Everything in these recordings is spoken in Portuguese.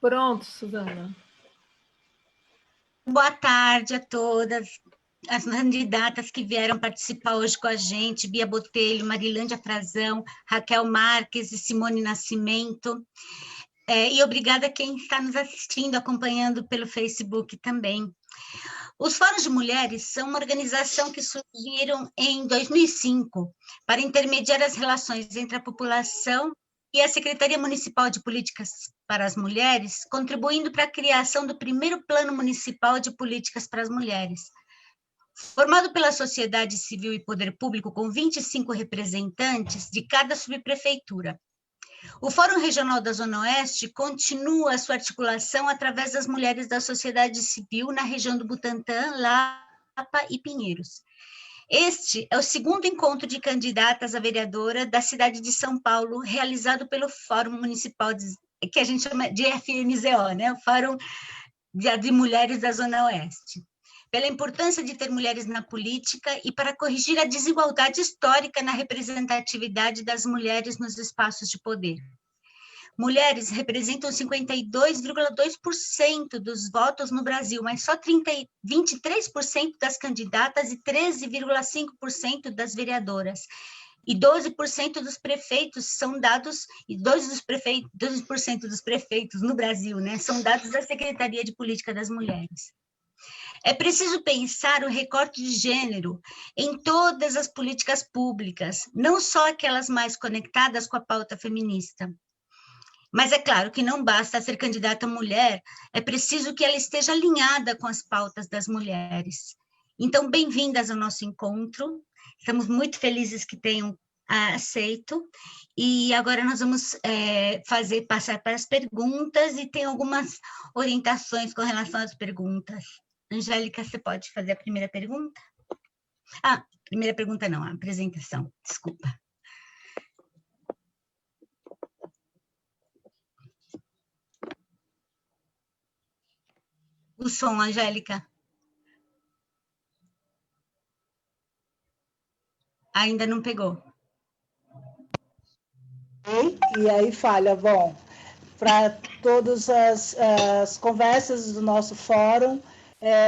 Pronto, Suzana. Boa tarde a todas as candidatas que vieram participar hoje com a gente, Bia Botelho, Marilândia Frazão, Raquel Marques e Simone Nascimento. E obrigada a quem está nos assistindo, acompanhando pelo Facebook também. Os Fóruns de Mulheres são uma organização que surgiram em 2005 para intermediar as relações entre a população e a Secretaria Municipal de Políticas para as Mulheres, contribuindo para a criação do primeiro Plano Municipal de Políticas para as Mulheres. Formado pela sociedade civil e poder público, com 25 representantes de cada subprefeitura. O Fórum Regional da Zona Oeste continua a sua articulação através das mulheres da sociedade civil na região do Butantã, Lapa e Pinheiros. Este é o segundo encontro de candidatas a vereadora da cidade de São Paulo, realizado pelo Fórum Municipal, que a gente chama de FMZO, né? O Fórum de Mulheres da Zona Oeste. Pela importância de ter mulheres na política e para corrigir a desigualdade histórica na representatividade das mulheres nos espaços de poder. Mulheres representam 52,2% dos votos no Brasil, mas só 23% das candidatas e 13,5% das vereadoras. E 12% dos prefeitos são dados, e 12% dos prefeitos no Brasil, né, são dados da Secretaria de Política das Mulheres. É preciso pensar o recorte de gênero em todas as políticas públicas, não só aquelas mais conectadas com a pauta feminista. Mas é claro que não basta ser candidata mulher, é preciso que ela esteja alinhada com as pautas das mulheres. Então, bem-vindas ao nosso encontro, estamos muito felizes que tenham aceito, e agora nós vamos passar para as perguntas, e tem algumas orientações com relação às perguntas. Angélica, você pode fazer a primeira pergunta? Primeira pergunta não, a apresentação, desculpa. O som, Angélica. Ainda não pegou. E aí falha. Bom, para todas as conversas do nosso fórum,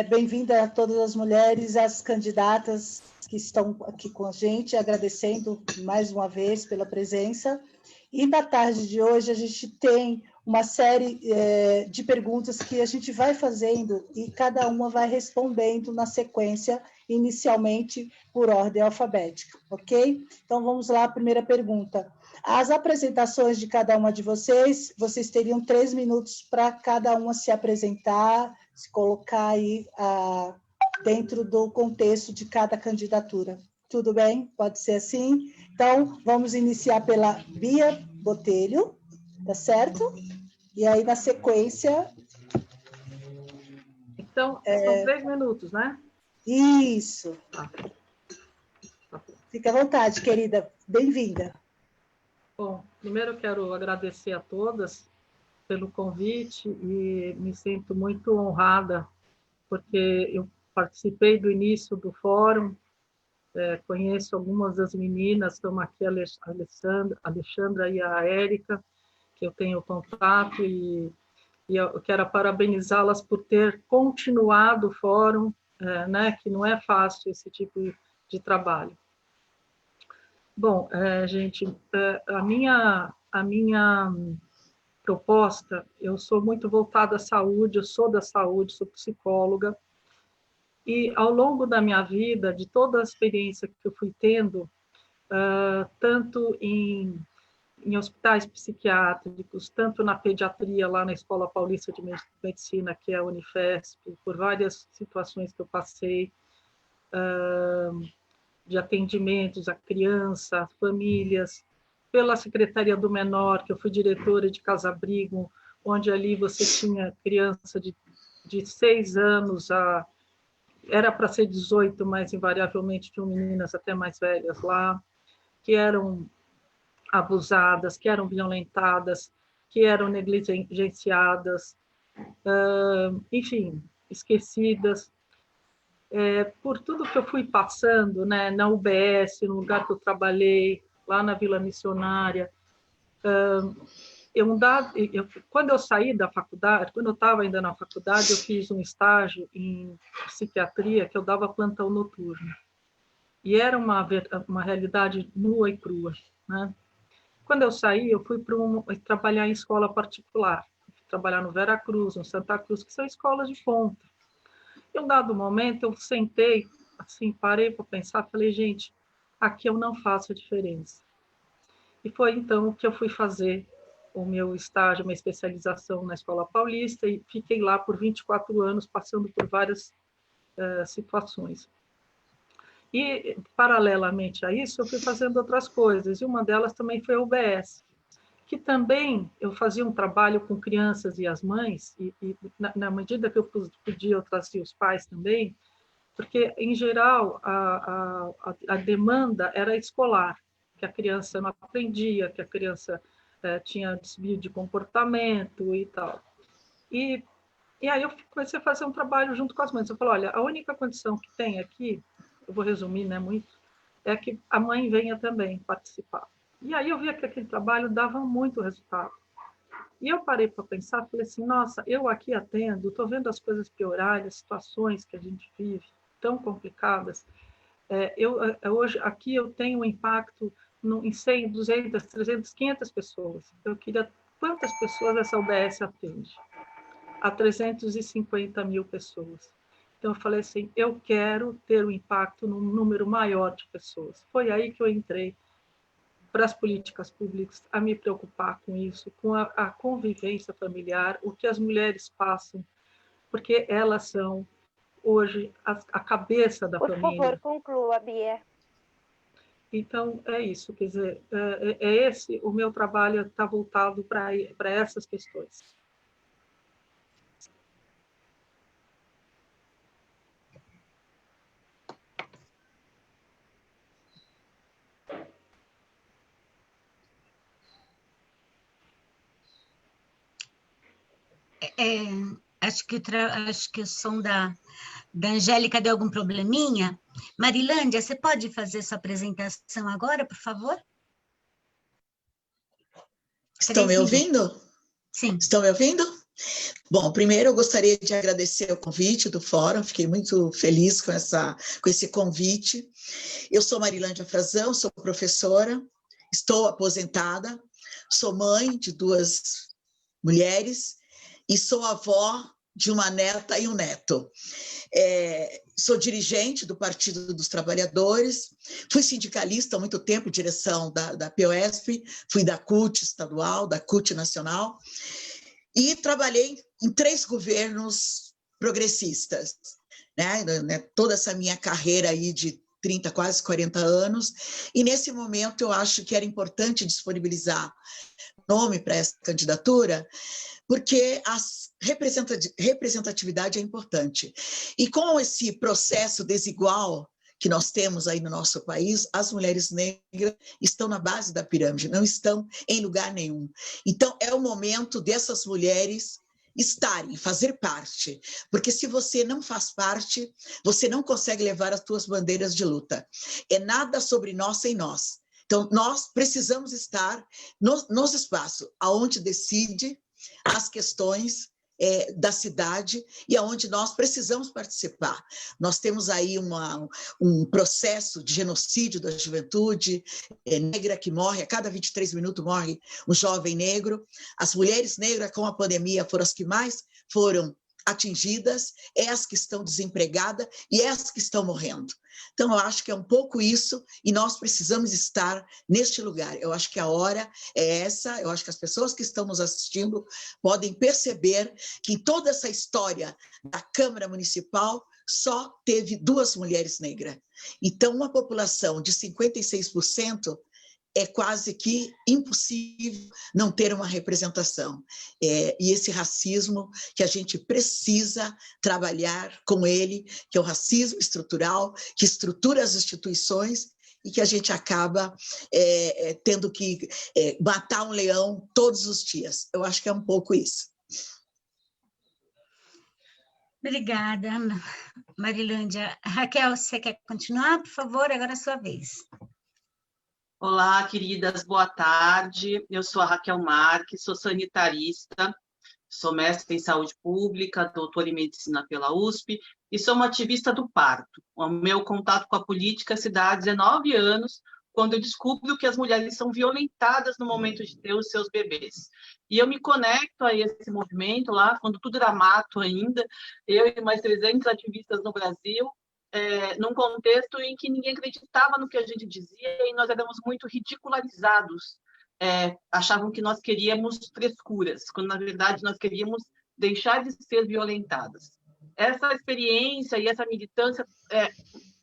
bem-vinda a todas as mulheres, as candidatas que estão aqui com a gente, agradecendo mais uma vez pela presença. E na tarde de hoje a gente tem uma série de perguntas que a gente vai fazendo e cada uma vai respondendo na sequência, inicialmente por ordem alfabética, ok? Então vamos lá, a primeira pergunta. As apresentações de cada uma de vocês teriam 3 minutos para cada uma se apresentar, se colocar aí dentro do contexto de cada candidatura. Tudo bem? Pode ser assim? Então, vamos iniciar pela Bia Botelho, tá certo? E aí, na sequência... Então, são 3 minutos, né? Isso. Fique à vontade, querida. Bem-vinda. Bom, primeiro eu quero agradecer a todas pelo convite e me sinto muito honrada, porque eu participei do início do fórum, conheço algumas das meninas, estão aqui a Alexandra e a Érica, que eu tenho contato, e eu quero parabenizá-las por ter continuado o fórum, né, que não é fácil esse tipo de trabalho. Bom, gente, a minha proposta, eu sou muito voltada à saúde, eu sou da saúde, sou psicóloga, e ao longo da minha vida, de toda a experiência que eu fui tendo, tanto em hospitais psiquiátricos, tanto na pediatria, lá na Escola Paulista de Medicina, que é a Unifesp, por várias situações que eu passei, de atendimentos à criança, às famílias, pela Secretaria do Menor, que eu fui diretora de Casa-Abrigo, onde ali você tinha criança de 6 anos era para ser 18, mas invariavelmente tinham meninas até mais velhas lá, que eram abusadas, que eram violentadas, que eram negligenciadas, enfim, esquecidas. Por tudo que eu fui passando, né, na UBS, no lugar que eu trabalhei, lá na Vila Missionária, quando eu saí da faculdade, quando eu estava ainda na faculdade, eu fiz um estágio em psiquiatria, que eu dava plantão noturno. E era uma realidade nua e crua, né? Quando eu saí, eu fui trabalhar em escola particular, trabalhar no Veracruz, no Santa Cruz, que são escolas de ponta. Em um dado momento, eu sentei, assim, parei para pensar, falei, gente, aqui eu não faço a diferença. E foi então que eu fui fazer o meu estágio, uma especialização na Escola Paulista, e fiquei lá por 24 anos, passando por várias situações. E, paralelamente a isso, eu fui fazendo outras coisas, e uma delas também foi a UBS, que também eu fazia um trabalho com crianças e as mães, e na medida que eu podia, eu trazia os pais também, porque, em geral, a demanda era escolar, que a criança não aprendia, que a criança tinha desvio de comportamento e tal. E aí eu comecei a fazer um trabalho junto com as mães. Eu falei, olha, a única condição que tem aqui, eu vou resumir, né, muito, é que a mãe venha também participar. E aí eu via que aquele trabalho dava muito resultado. E eu parei para pensar, falei assim, nossa, eu aqui atendo, estou vendo as coisas piorarem, as situações que a gente vive, tão complicadas. Hoje, aqui eu tenho um impacto em 100, 200, 300, 500 pessoas. Eu queria... Quantas pessoas essa UBS atende? A 350 mil pessoas. Então, eu falei assim, eu quero ter um impacto num número maior de pessoas. Foi aí que eu entrei para as políticas públicas, a me preocupar com isso, com a convivência familiar, o que as mulheres passam, porque elas são, hoje, a cabeça da família. Por favor, conclua, Bia. Então, é isso, quer dizer, esse, o meu trabalho está voltado para essas questões. Acho que o som da Angélica deu algum probleminha. Marilândia, você pode fazer sua apresentação agora, por favor? Estão me ouvindo? Sim. Estão me ouvindo? Bom, primeiro eu gostaria de agradecer o convite do Fórum, fiquei muito feliz com esse convite. Eu sou Marilândia Frazão, sou professora, estou aposentada, sou mãe de 2 mulheres e sou avó de uma neta e um neto. Sou dirigente do Partido dos Trabalhadores, fui sindicalista há muito tempo, direção da POSP, fui da CUT estadual, da CUT nacional, e trabalhei em 3 governos progressistas, né? Toda essa minha carreira aí de 30, quase 40 anos, e nesse momento eu acho que era importante disponibilizar nome para essa candidatura, porque a representatividade é importante. E com esse processo desigual que nós temos aí no nosso país, as mulheres negras estão na base da pirâmide, não estão em lugar nenhum. Então, é o momento dessas mulheres estarem, fazer parte, porque se você não faz parte, você não consegue levar as suas bandeiras de luta. É nada sobre nós sem nós. Então, nós precisamos estar nos espaços onde decide as questões da cidade e aonde nós precisamos participar. Nós temos aí um processo de genocídio da juventude negra que morre, a cada 23 minutos morre um jovem negro. As mulheres negras com a pandemia foram as que mais foram atingidas, as que estão desempregadas e as que estão morrendo. Então, eu acho que é um pouco isso e nós precisamos estar neste lugar. Eu acho que a hora é essa, eu acho que as pessoas que estão nos assistindo podem perceber que toda essa história da Câmara Municipal só teve 2 mulheres negras. Então, uma população de 56%, é quase que impossível não ter uma representação. E esse racismo que a gente precisa trabalhar com ele, que é o racismo estrutural, que estrutura as instituições e que a gente acaba tendo que matar um leão todos os dias. Eu acho que é um pouco isso. Obrigada, Marilândia. Raquel, você quer continuar? Por favor, agora é a sua vez. Olá, queridas, boa tarde. Eu sou a Raquel Marques, sou sanitarista, sou mestre em saúde pública, doutora em medicina pela USP e sou uma ativista do parto. O meu contato com a política se dá há 19 anos, quando eu descubro que as mulheres são violentadas no momento de ter os seus bebês. E eu me conecto a esse movimento lá, quando tudo era mato ainda, eu e mais 300 ativistas no Brasil, num contexto em que ninguém acreditava no que a gente dizia e nós éramos muito ridicularizados. Achavam que nós queríamos frescuras, quando na verdade nós queríamos deixar de ser violentadas. Essa experiência e essa militância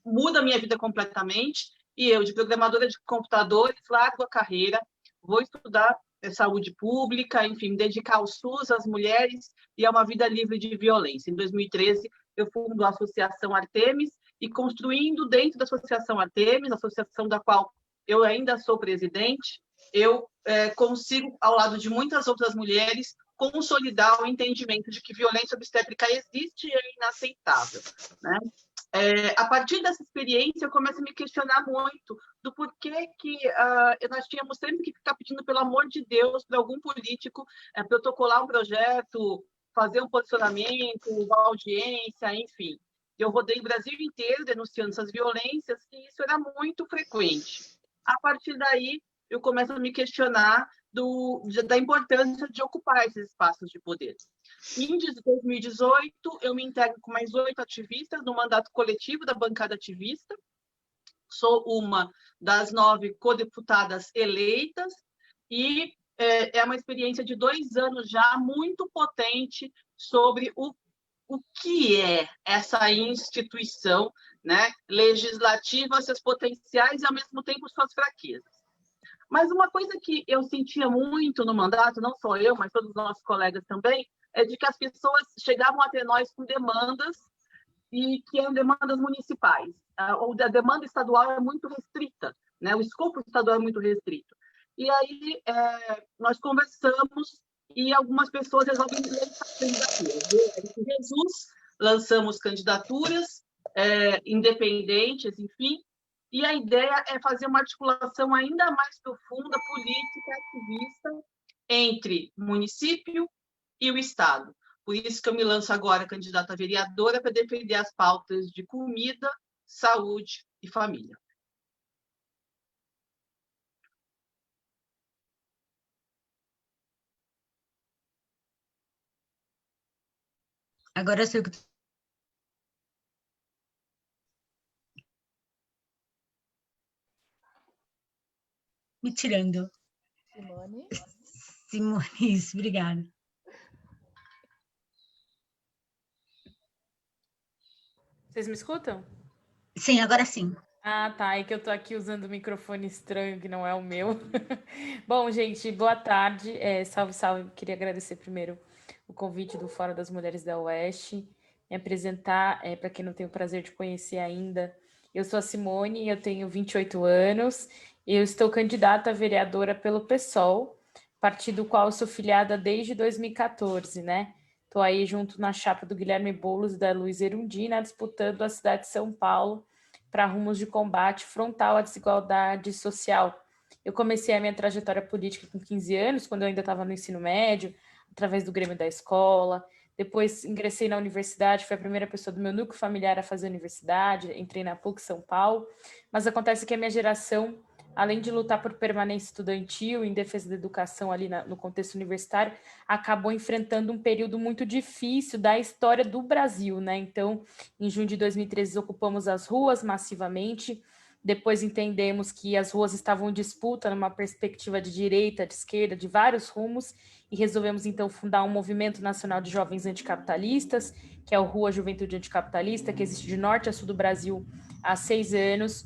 muda a minha vida completamente, e eu, de programadora de computadores, largo a carreira, vou estudar saúde pública, enfim, me dedicar ao SUS, às mulheres e a uma vida livre de violência. Em 2013, eu fundo a Associação Artemis, e construindo dentro da Associação Artemis, associação da qual eu ainda sou presidente, eu consigo, ao lado de muitas outras mulheres, consolidar o entendimento de que violência obstétrica existe e é inaceitável, né? A partir dessa experiência, eu começo a me questionar muito do porquê que nós tínhamos sempre que ficar pedindo, pelo amor de Deus, para algum político protocolar um projeto, fazer um posicionamento, uma audiência, enfim. Eu rodei o Brasil inteiro denunciando essas violências e isso era muito frequente. A partir daí, eu começo a me questionar da importância de ocupar esses espaços de poder. Em 2018, eu me integro com mais 8 ativistas no mandato coletivo da bancada ativista. Sou uma das 9 codeputadas eleitas e é uma experiência de 2 anos já muito potente sobre o que é essa instituição, né, legislativa, seus potenciais e, ao mesmo tempo, suas fraquezas. Mas uma coisa que eu sentia muito no mandato, não só eu, mas todos os nossos colegas também, é de que as pessoas chegavam até nós com demandas e que eram demandas municipais. Ou a demanda estadual é muito restrita, né? O escopo estadual é muito restrito. E aí nós conversamos e algumas pessoas resolvem lançar candidaturas. Em Jesus, lançamos candidaturas independentes, enfim, e a ideia é fazer uma articulação ainda mais profunda, política, ativista, entre município e o Estado. Por isso que eu me lanço agora candidata a vereadora para defender as pautas de comida, saúde e família. Agora eu sei o que... Me tirando. Simone, isso, obrigada. Vocês me escutam? Sim, agora sim. Ah, tá. É que eu tô aqui usando um microfone estranho, que não é o meu. Bom, gente, boa tarde. Salve, salve. Queria agradecer primeiro o convite do Fórum das Mulheres da Oeste. Me apresentar, para quem não tem o prazer de conhecer ainda, eu sou a Simone, eu tenho 28 anos, eu estou candidata a vereadora pelo PSOL, partido qual eu sou filiada desde 2014, né? Estou aí junto na chapa do Guilherme Boulos e da Luiza Erundina, disputando a cidade de São Paulo para rumos de combate frontal à desigualdade social. Eu comecei a minha trajetória política com 15 anos, quando eu ainda estava no ensino médio, através do Grêmio da Escola. Depois ingressei na universidade, fui a primeira pessoa do meu núcleo familiar a fazer a universidade, entrei na PUC São Paulo, mas acontece que a minha geração, além de lutar por permanência estudantil em defesa da educação ali no contexto universitário, acabou enfrentando um período muito difícil da história do Brasil, né? Então, em junho de 2013, ocupamos as ruas massivamente, depois entendemos que as ruas estavam em disputa numa perspectiva de direita, de esquerda, de vários rumos, e resolvemos então fundar um movimento nacional de jovens anticapitalistas, que é o Rua Juventude Anticapitalista, que existe de norte a sul do Brasil há 6 anos.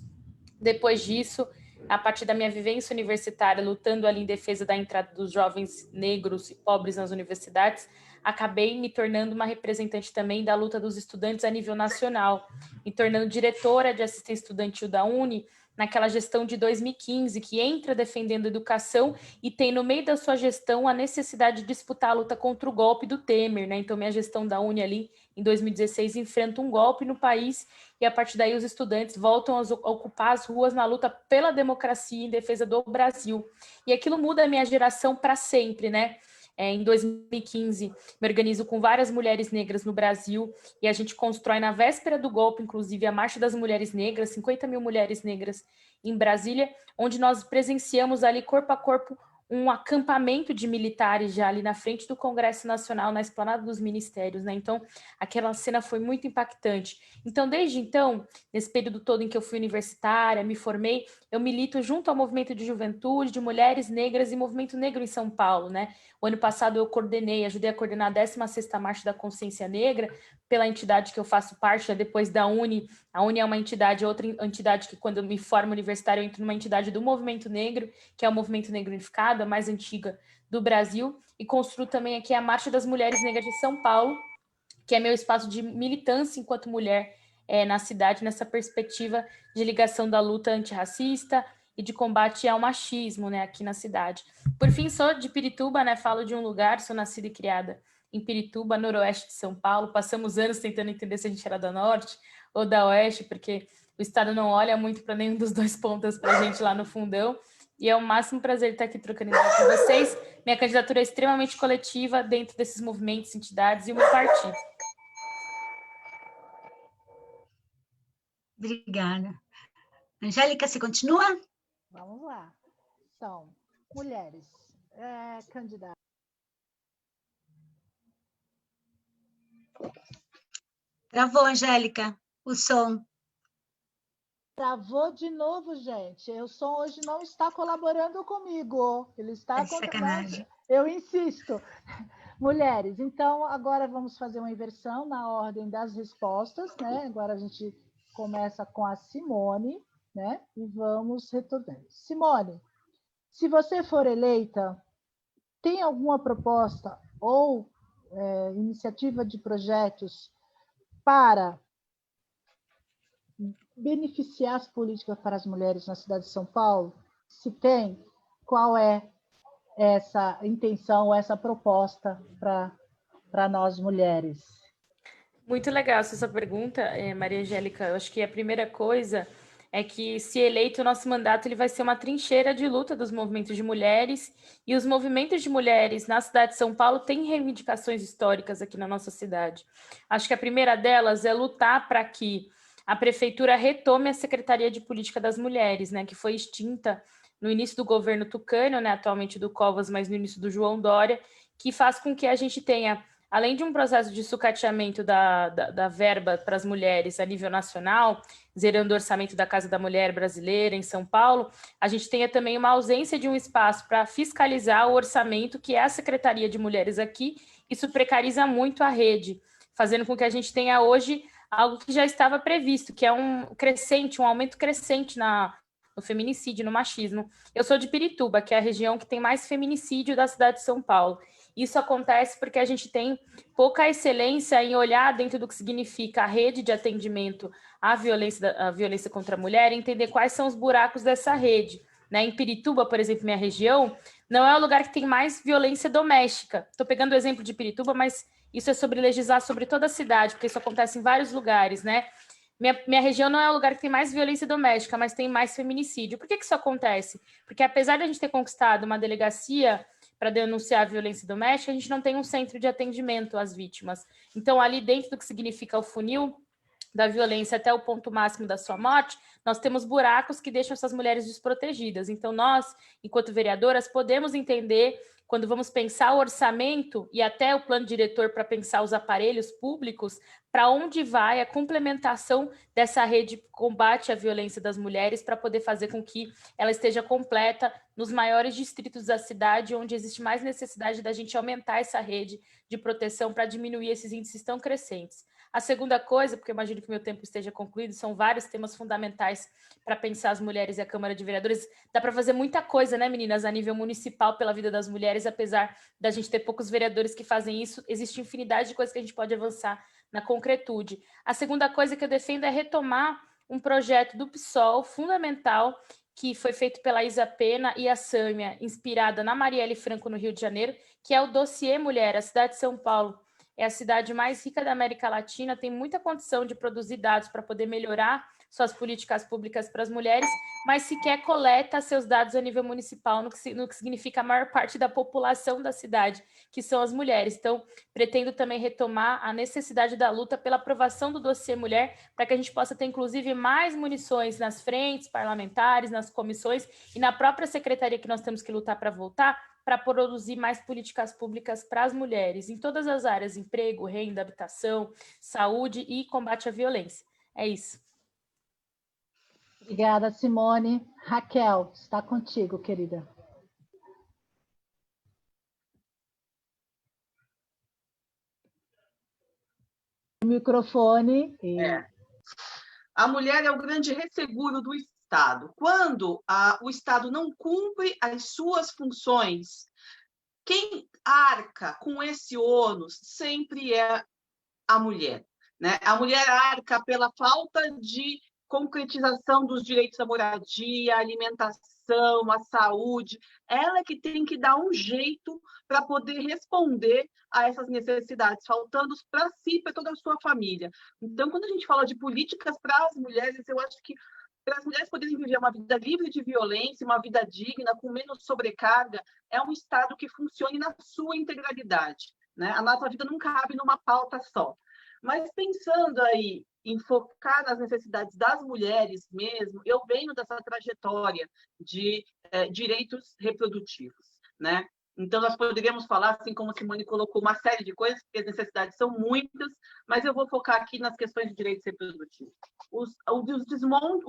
Depois disso, a partir da minha vivência universitária, lutando ali em defesa da entrada dos jovens negros e pobres nas universidades, acabei me tornando uma representante também da luta dos estudantes a nível nacional, me tornando diretora de assistência estudantil da UNE, naquela gestão de 2015, que entra defendendo a educação e tem no meio da sua gestão a necessidade de disputar a luta contra o golpe do Temer, né? Então, minha gestão da UNE ali em 2016, enfrenta um golpe no país e, a partir daí, os estudantes voltam a ocupar as ruas na luta pela democracia em defesa do Brasil. E aquilo muda a minha geração para sempre, né? Em 2015, me organizo com várias mulheres negras no Brasil e a gente constrói, na véspera do golpe, inclusive, a Marcha das Mulheres Negras, 50 mil mulheres negras em Brasília, onde nós presenciamos ali, corpo a corpo, um acampamento de militares já ali na frente do Congresso Nacional, na esplanada dos ministérios, né? Então, aquela cena foi muito impactante. Então, desde então, nesse período todo em que eu fui universitária, me formei, eu milito junto ao movimento de juventude, de mulheres negras e movimento negro em São Paulo, né? O ano passado eu ajudei a coordenar a 16ª Marcha da Consciência Negra, pela entidade que eu faço parte, né? Depois da UNE. A UNE é uma entidade, outra entidade que, quando eu me formo universitária, eu entro numa entidade do movimento negro, que é o Movimento Negro Unificado, a mais antiga do Brasil, e construo também aqui a Marcha das Mulheres Negras de São Paulo, que é meu espaço de militância enquanto mulher na cidade, nessa perspectiva de ligação da luta antirracista e de combate ao machismo, né, aqui na cidade. Por fim, sou de Pirituba, né, falo de um lugar, sou nascida e criada em Pirituba, noroeste de São Paulo. Passamos anos tentando entender se a gente era da norte ou da oeste, porque o estado não olha muito para nenhum dos dois pontos para a gente lá no fundão. E é o máximo prazer estar aqui trocando ideia com vocês. Minha candidatura é extremamente coletiva dentro desses movimentos, entidades e o meu partido. Obrigada. Angélica, você continua? Vamos lá. Então, mulheres candidatas. Travou, Angélica, o som. Travou de novo, gente. O som hoje não está colaborando comigo. Ele está sacanagem. Eu insisto. Mulheres, então agora vamos fazer uma inversão na ordem das respostas, né? Agora a gente começa com a Simone, né? E vamos retornando. Simone, se você for eleita, tem alguma proposta ou iniciativa de projetos para beneficiar as políticas para as mulheres na cidade de São Paulo? Se tem, qual é essa intenção, essa proposta para nós mulheres? Muito legal essa pergunta, Maria Angélica. Eu acho que a primeira coisa é que, se eleito, o nosso mandato ele vai ser uma trincheira de luta dos movimentos de mulheres, e os movimentos de mulheres na cidade de São Paulo têm reivindicações históricas aqui na nossa cidade. Acho que a primeira delas é lutar para que a prefeitura retome a Secretaria de Política das Mulheres, né, que foi extinta no início do governo Tucano, né, atualmente do Covas, mas no início do João Dória, que faz com que a gente tenha, além de um processo de sucateamento da verba para as mulheres a nível nacional, zerando o orçamento da Casa da Mulher brasileira em São Paulo, a gente tenha também uma ausência de um espaço para fiscalizar o orçamento, que é a Secretaria de Mulheres aqui. Isso precariza muito a rede, fazendo com que a gente tenha hoje algo que já estava previsto, que é um aumento crescente no feminicídio, no machismo. Eu sou de Pirituba, que é a região que tem mais feminicídio da cidade de São Paulo. Isso acontece porque a gente tem pouca excelência em olhar dentro do que significa a rede de atendimento à violência contra a mulher e entender quais são os buracos dessa rede. Né? Em Pirituba, por exemplo, minha região, não é o lugar que tem mais violência doméstica. Estou pegando o exemplo de Pirituba, mas isso é sobre legislar sobre toda a cidade, porque isso acontece em vários lugares, né? Minha região não é o lugar que tem mais violência doméstica, mas tem mais feminicídio. Por que isso acontece? Porque, apesar de a gente ter conquistado uma delegacia para denunciar a violência doméstica, a gente não tem um centro de atendimento às vítimas. Então, ali dentro do que significa o funil da violência até o ponto máximo da sua morte, nós temos buracos que deixam essas mulheres desprotegidas. Então, nós, enquanto vereadoras, podemos entender, quando vamos pensar o orçamento e até o plano diretor para pensar os aparelhos públicos, para onde vai a complementação dessa rede de combate à violência das mulheres, para poder fazer com que ela esteja completa nos maiores distritos da cidade, onde existe mais necessidade da gente aumentar essa rede de proteção para diminuir esses índices tão crescentes. A segunda coisa, porque eu imagino que meu tempo esteja concluído, são vários temas fundamentais para pensar as mulheres e a Câmara de Vereadores. Dá para fazer muita coisa, né, meninas, a nível municipal pela vida das mulheres, apesar da gente ter poucos vereadores que fazem isso, existe infinidade de coisas que a gente pode avançar na concretude. A segunda coisa que eu defendo é retomar um projeto do PSOL fundamental, que foi feito pela Isa Pena e a Sâmia, inspirada na Marielle Franco, no Rio de Janeiro, que é o Dossiê Mulher. A cidade de São Paulo é a cidade mais rica da América Latina, tem muita condição de produzir dados para poder melhorar suas políticas públicas para as mulheres, mas sequer coleta seus dados a nível municipal, no que significa a maior parte da população da cidade, que são as mulheres. Então, pretendo também retomar a necessidade da luta pela aprovação do dossiê mulher, para que a gente possa ter, inclusive, mais munições nas frentes parlamentares, nas comissões e na própria secretaria que nós temos que lutar para voltar, para produzir mais políticas públicas para as mulheres, em todas as áreas, emprego, renda, habitação, saúde e combate à violência. É isso. Obrigada, Simone. Raquel, está contigo, querida. O microfone. A mulher é o grande resseguro do Estado. Quando o Estado não cumpre as suas funções, quem arca com esse ônus sempre é a mulher, né? A mulher arca pela falta de concretização dos direitos à moradia, à alimentação, à saúde. Ela é que tem que dar um jeito para poder responder a essas necessidades, faltando para si e para toda a sua família. Então, quando a gente fala de políticas para as mulheres, eu acho que para as mulheres poderem viver uma vida livre de violência, uma vida digna, com menos sobrecarga, é um Estado que funcione na sua integralidade, né? A nossa vida não cabe numa pauta só. Mas pensando aí em focar nas necessidades das mulheres mesmo, eu venho dessa trajetória de direitos reprodutivos, né? Então, nós poderíamos falar, assim como a Simone colocou, uma série de coisas, porque as necessidades são muitas, mas eu vou focar aqui nas questões de direitos reprodutivos. O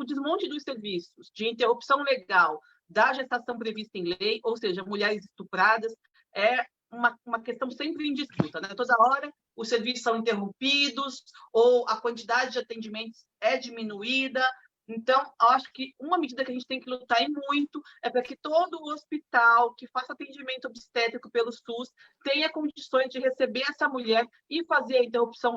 desmonte dos serviços de interrupção legal da gestação prevista em lei, ou seja, mulheres estupradas, é uma questão sempre em disputa, né? Toda hora os serviços são interrompidos ou a quantidade de atendimentos é diminuída. Então, acho que uma medida que a gente tem que lutar muito é para que todo o hospital que faça atendimento obstétrico pelo SUS tenha condições de receber essa mulher e fazer a interrupção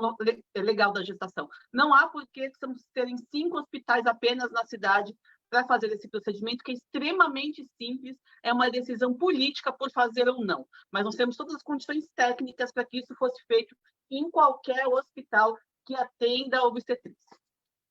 legal da gestação. Não há por que terem 5 hospitais apenas na cidade para fazer esse procedimento, que é extremamente simples, é uma decisão política por fazer ou não. Mas nós temos todas as condições técnicas para que isso fosse feito em qualquer hospital que atenda a obstetrícia.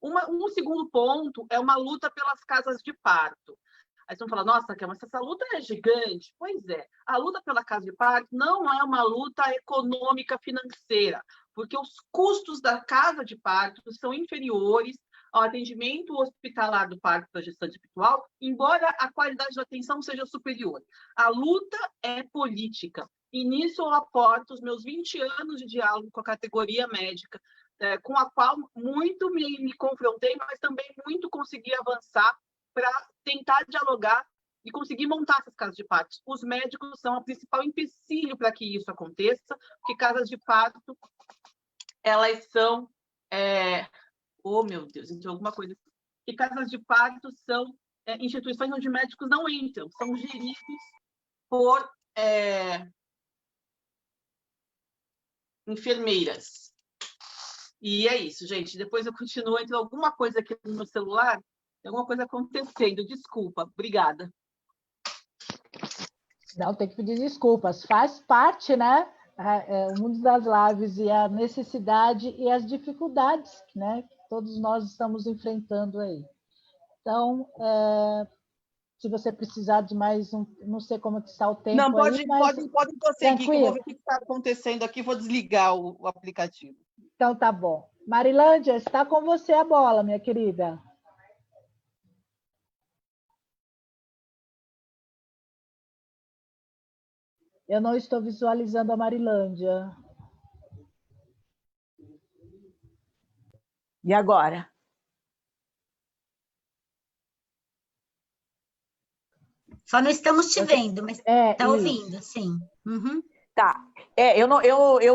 Um segundo ponto é uma luta pelas casas de parto. Aí vocês vão falar, nossa, Raquel, mas essa luta é gigante. Pois é, a luta pela casa de parto não é uma luta econômica financeira, porque os custos da casa de parto são inferiores ao atendimento hospitalar do parto da gestante habitual, embora a qualidade da atenção seja superior. A luta é política, e nisso eu aporto os meus 20 anos de diálogo com a categoria médica, com a qual muito me confrontei, mas também muito consegui avançar para tentar dialogar e conseguir montar essas casas de parto. Os médicos são o principal empecilho para que isso aconteça, porque casas de parto, elas são... Oh, meu Deus, entrou alguma coisa. E casas de parto são instituições onde médicos não entram, são geridos por enfermeiras. E é isso, gente. Depois eu continuo, entre alguma coisa aqui no meu celular, tem alguma coisa acontecendo. Desculpa, obrigada. Não, tem que pedir desculpas. Faz parte, né? O mundo das lives e a necessidade e as dificuldades, né? Que todos nós estamos enfrentando aí. Então, se você precisar de mais não sei como está o tempo. Não, pode prosseguir, que eu vou ver o que está acontecendo aqui, vou desligar o aplicativo. Então, tá bom. Marilândia, está com você a bola, minha querida. Eu não estou visualizando a Marilândia. E agora? Só não estamos te vendo, mas está ouvindo, sim. Uhum. Tá.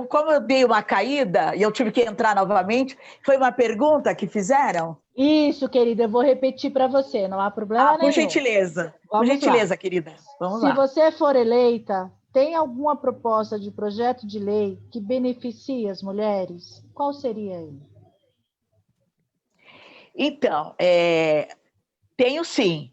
Como eu dei uma caída e eu tive que entrar novamente, foi uma pergunta que fizeram? Isso, querida, eu vou repetir para você, não há problema nenhum. Por gentileza. Por gentileza, querida. Vamos lá. Se você for eleita, tem alguma proposta de projeto de lei que beneficie as mulheres? Qual seria ele? Então, tenho sim.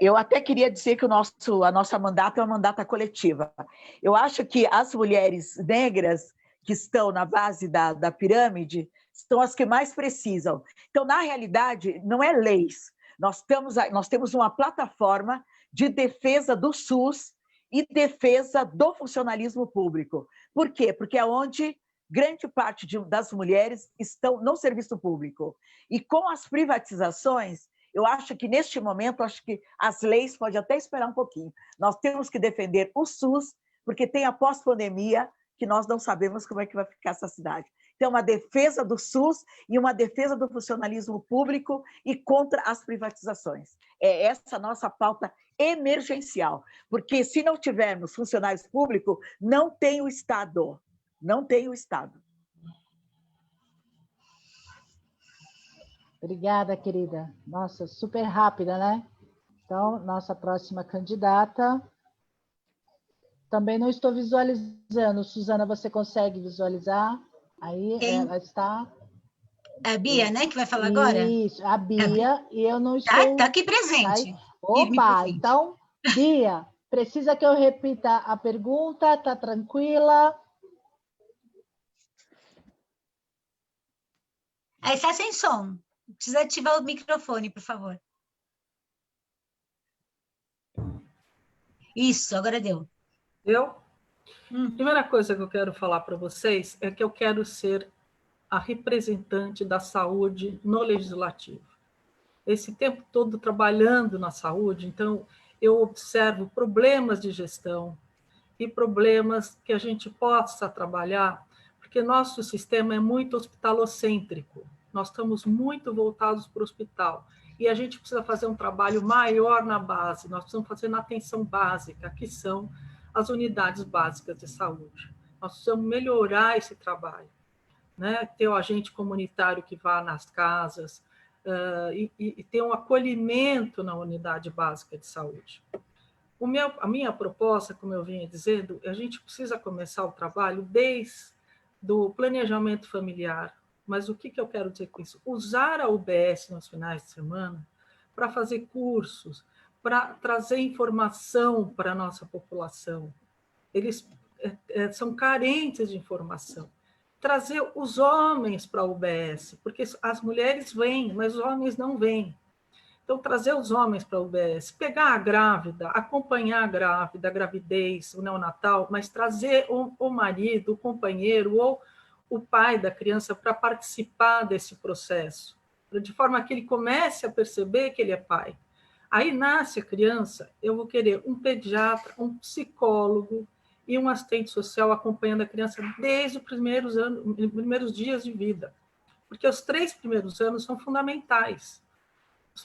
Eu até queria dizer que a nossa mandata é uma mandata coletiva. Eu acho que as mulheres negras que estão na base da pirâmide são as que mais precisam. Então, na realidade, não é leis. Nós temos uma plataforma de defesa do SUS e defesa do funcionalismo público. Por quê? Porque é onde grande parte das mulheres estão no serviço público. E com as privatizações, eu acho que, neste momento, acho que as leis podem até esperar um pouquinho. Nós temos que defender o SUS, porque tem a pós-pandemia, que nós não sabemos como é que vai ficar essa cidade. Então, uma defesa do SUS e uma defesa do funcionalismo público e contra as privatizações. É essa a nossa pauta emergencial, porque se não tivermos funcionários públicos, não tem o Estado. Não tem o Estado. Obrigada, querida. Nossa, super rápida, né? Então, nossa próxima candidata. Também não estou visualizando. Suzana, você consegue visualizar? Aí ela está... A Bia, né, que vai falar agora? Isso, a Bia. E eu não estou... Tá aqui presente. Tá? Opa, então, Bia, precisa que eu repita a pergunta? Está tranquila? Aí está sem som. Precisa ativar o microfone, por favor. Isso, agora deu. Primeira coisa que eu quero falar para vocês é que eu quero ser a representante da saúde no legislativo. Esse tempo todo trabalhando na saúde, então eu observo problemas de gestão e problemas que a gente possa trabalhar, porque nosso sistema é muito hospitalocêntrico. Nós estamos muito voltados para o hospital. E a gente precisa fazer um trabalho maior na base, nós precisamos fazer na atenção básica, que são as unidades básicas de saúde. Nós precisamos melhorar esse trabalho, né? Ter o agente comunitário que vá nas casas e ter um acolhimento na unidade básica de saúde. A minha proposta, como eu vinha dizendo, a gente precisa começar o trabalho desde o planejamento familiar. Mas o que eu quero dizer com isso? Usar a UBS nos finais de semana para fazer cursos, para trazer informação para a nossa população. Eles são carentes de informação. Trazer os homens para a UBS, porque as mulheres vêm, mas os homens não vêm. Então, trazer os homens para a UBS, pegar a grávida, acompanhar a grávida, a gravidez, o neonatal, mas trazer o marido, o companheiro ou o pai da criança para participar desse processo, de forma que ele comece a perceber que ele é pai. Aí nasce a criança, eu vou querer um pediatra, um psicólogo e um assistente social acompanhando a criança desde os primeiros dias de vida, porque os 3 primeiros anos são fundamentais.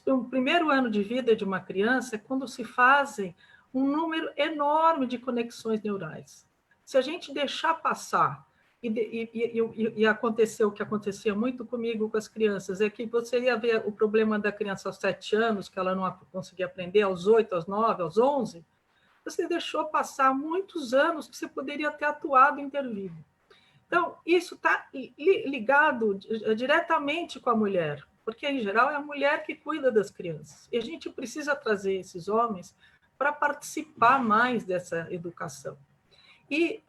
O primeiro ano de vida de uma criança é quando se fazem um número enorme de conexões neurais. Se a gente deixar passar, e aconteceu o que acontecia muito comigo com as crianças, é que você ia ver o problema da criança aos 7 anos, que ela não conseguia aprender, aos 8, aos 9, aos 11, você deixou passar muitos anos que você poderia ter atuado e intervido. Então, isso está ligado diretamente com a mulher, porque, em geral, é a mulher que cuida das crianças. E a gente precisa trazer esses homens para participar mais dessa educação. E,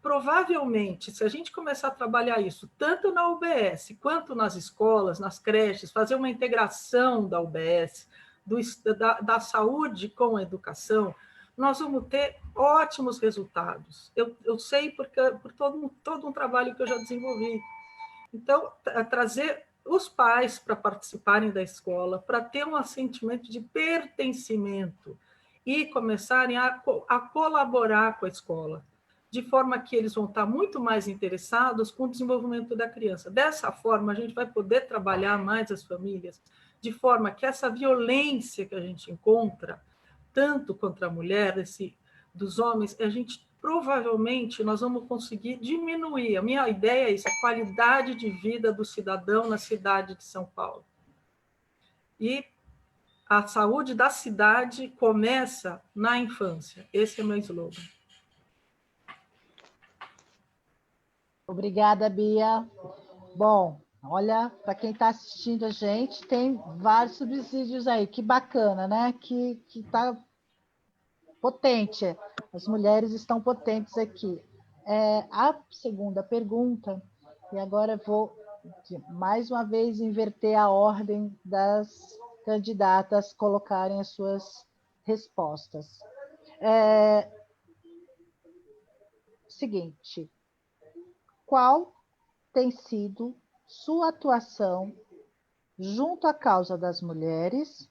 provavelmente, se a gente começar a trabalhar isso, tanto na UBS, quanto nas escolas, nas creches, fazer uma integração da UBS, da saúde com a educação, nós vamos ter ótimos resultados. Eu sei por todo um trabalho que eu já desenvolvi. Então, trazer os pais para participarem da escola, para ter um sentimento de pertencimento e começarem a colaborar com a escola, de forma que eles vão estar muito mais interessados com o desenvolvimento da criança. Dessa forma, a gente vai poder trabalhar mais as famílias, de forma que essa violência que a gente encontra, tanto contra a mulher, dos homens, provavelmente nós vamos conseguir diminuir. A minha ideia é isso, a qualidade de vida do cidadão na cidade de São Paulo. E a saúde da cidade começa na infância. Esse é meu slogan. Obrigada, Bia. Bom, olha, para quem está assistindo a gente, tem vários subsídios aí. Que bacana, né? Que está potente. As mulheres estão potentes aqui. A segunda pergunta, e agora eu vou, mais uma vez, inverter a ordem das candidatas colocarem as suas respostas. Seguinte, qual tem sido sua atuação junto à causa das mulheres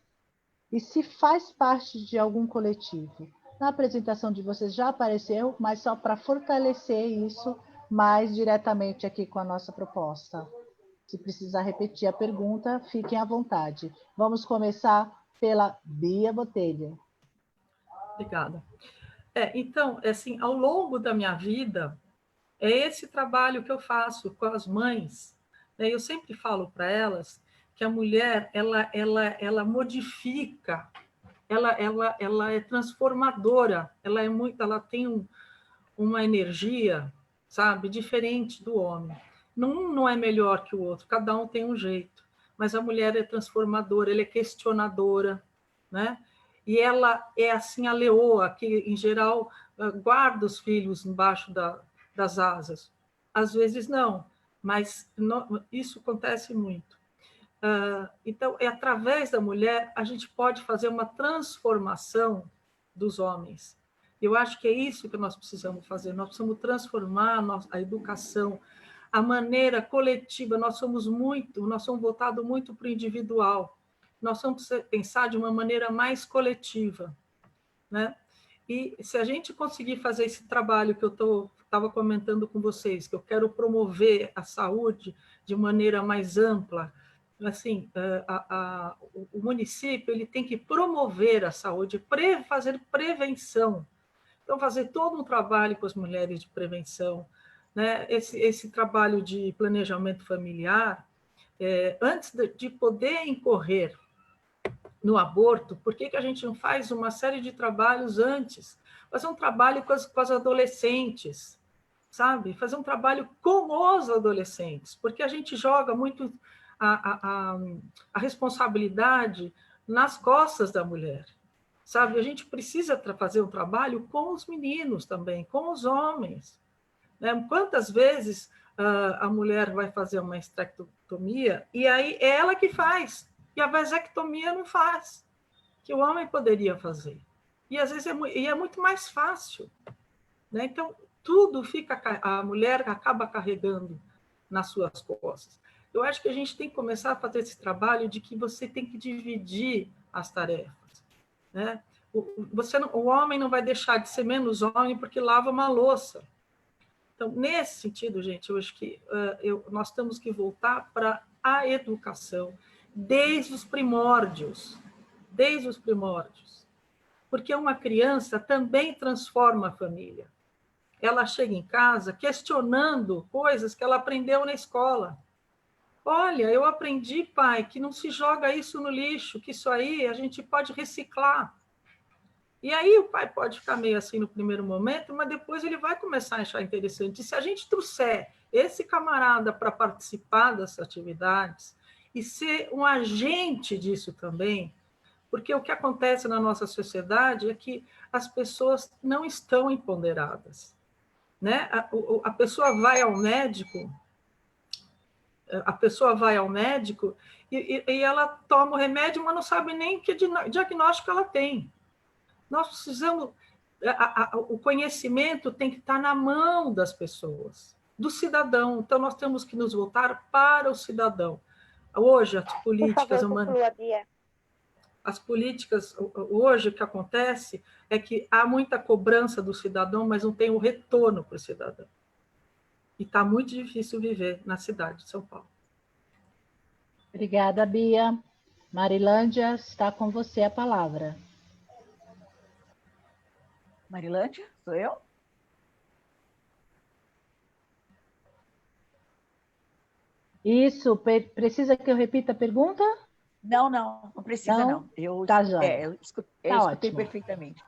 e se faz parte de algum coletivo? Na apresentação de vocês já apareceu, mas só para fortalecer isso mais diretamente aqui com a nossa proposta. Se precisar repetir a pergunta, fiquem à vontade. Vamos começar pela Bia Botelho. Obrigada. Então, assim, ao longo da minha vida, é esse trabalho que eu faço com as mães. Eu sempre falo para elas que a mulher, ela modifica, ela é transformadora, ela tem uma energia, sabe, diferente do homem. Não é melhor que o outro, cada um tem um jeito, mas a mulher é transformadora, ela é questionadora, né? E ela é assim a leoa, que em geral guarda os filhos embaixo das asas. Às vezes não, mas isso acontece muito. Então, através da mulher, a gente pode fazer uma transformação dos homens. Eu acho que é isso que nós precisamos fazer. Nós precisamos transformar a educação, a maneira coletiva. Nós somos voltados muito para o individual. Nós vamos pensar de uma maneira mais coletiva, né? E se a gente conseguir fazer esse trabalho que eu estava comentando com vocês, que eu quero promover a saúde de maneira mais ampla, assim, o município ele tem que promover a saúde, fazer prevenção. Então, fazer todo um trabalho com as mulheres de prevenção, né? Esse trabalho de planejamento familiar, antes de poder incorrer no aborto, por que a gente não faz uma série de trabalhos antes? Fazer um trabalho com as adolescentes, sabe? Fazer um trabalho com os adolescentes, porque a gente joga muito a responsabilidade nas costas da mulher, sabe? A gente precisa fazer um trabalho com os meninos também, com os homens, né? Quantas vezes a mulher vai fazer uma estectomia e aí é ela que faz, e a vasectomia não faz, que o homem poderia fazer. E às vezes é muito mais fácil, né? Então, tudo a mulher acaba carregando nas suas costas. Eu acho que a gente tem que começar a fazer esse trabalho de que você tem que dividir as tarefas, né? O homem não vai deixar de ser menos homem porque lava uma louça. Então, nesse sentido, gente, eu acho que nós temos que voltar para a educação desde os primórdios, porque uma criança também transforma a família. Ela chega em casa questionando coisas que ela aprendeu na escola. Olha, eu aprendi, pai, que não se joga isso no lixo, que isso aí a gente pode reciclar. E aí o pai pode ficar meio assim no primeiro momento, mas depois ele vai começar a achar interessante. E se a gente trouxer esse camarada para participar dessas atividades e ser um agente disso também, porque o que acontece na nossa sociedade é que as pessoas não estão empoderadas, né? A pessoa vai ao médico, e ela toma o remédio, mas não sabe nem que diagnóstico ela tem. Nós precisamos... O conhecimento tem que estar na mão das pessoas, do cidadão. Então, nós temos que nos voltar para o cidadão. Hoje, as políticas, hoje, o que acontece é que há muita cobrança do cidadão, mas não tem o retorno para o cidadão. E está muito difícil viver na cidade de São Paulo. Obrigada, Bia. Marilândia, está com você a palavra. Marilândia, sou eu? Isso, precisa que eu repita a pergunta? Não precisa não. Eu escutei perfeitamente.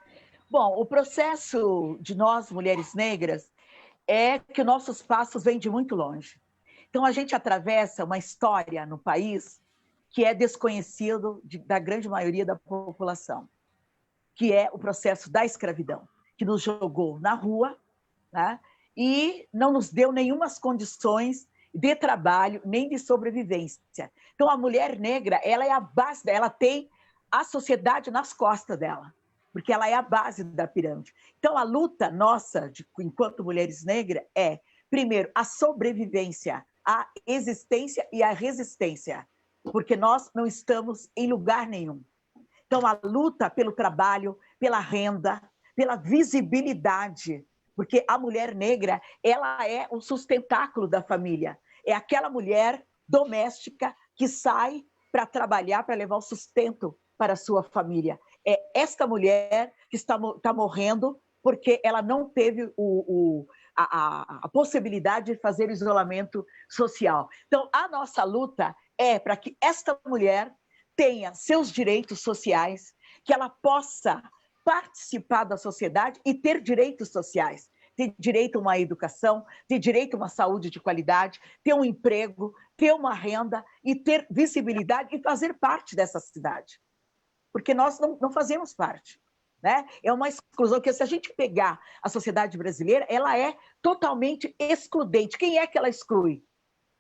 Bom, o processo de nós, mulheres negras, é que nossos passos vêm de muito longe. Então, a gente atravessa uma história no país que é desconhecido da grande maioria da população, que é o processo da escravidão, que nos jogou na rua, né? e não nos deu nenhumas condições de trabalho, nem de sobrevivência. Então, a mulher negra, ela é a base, ela tem a sociedade nas costas dela, porque ela é a base da pirâmide. Então, a luta nossa, enquanto mulheres negras, é, primeiro, a sobrevivência, a existência e a resistência, porque nós não estamos em lugar nenhum. Então, a luta pelo trabalho, pela renda, pela visibilidade, porque a mulher negra, ela é o sustentáculo da família. É aquela mulher doméstica que sai para trabalhar, para levar o sustento para a sua família. É esta mulher que está morrendo porque ela não teve a possibilidade de fazer isolamento social. Então, a nossa luta é para que esta mulher tenha seus direitos sociais, que ela possa participar da sociedade e ter direitos sociais. Ter direito a uma educação, ter direito a uma saúde de qualidade, ter um emprego, ter uma renda e ter visibilidade e fazer parte dessa cidade. Porque nós não fazemos parte. Né? É uma exclusão que, se a gente pegar a sociedade brasileira, ela é totalmente excludente. Quem é que ela exclui?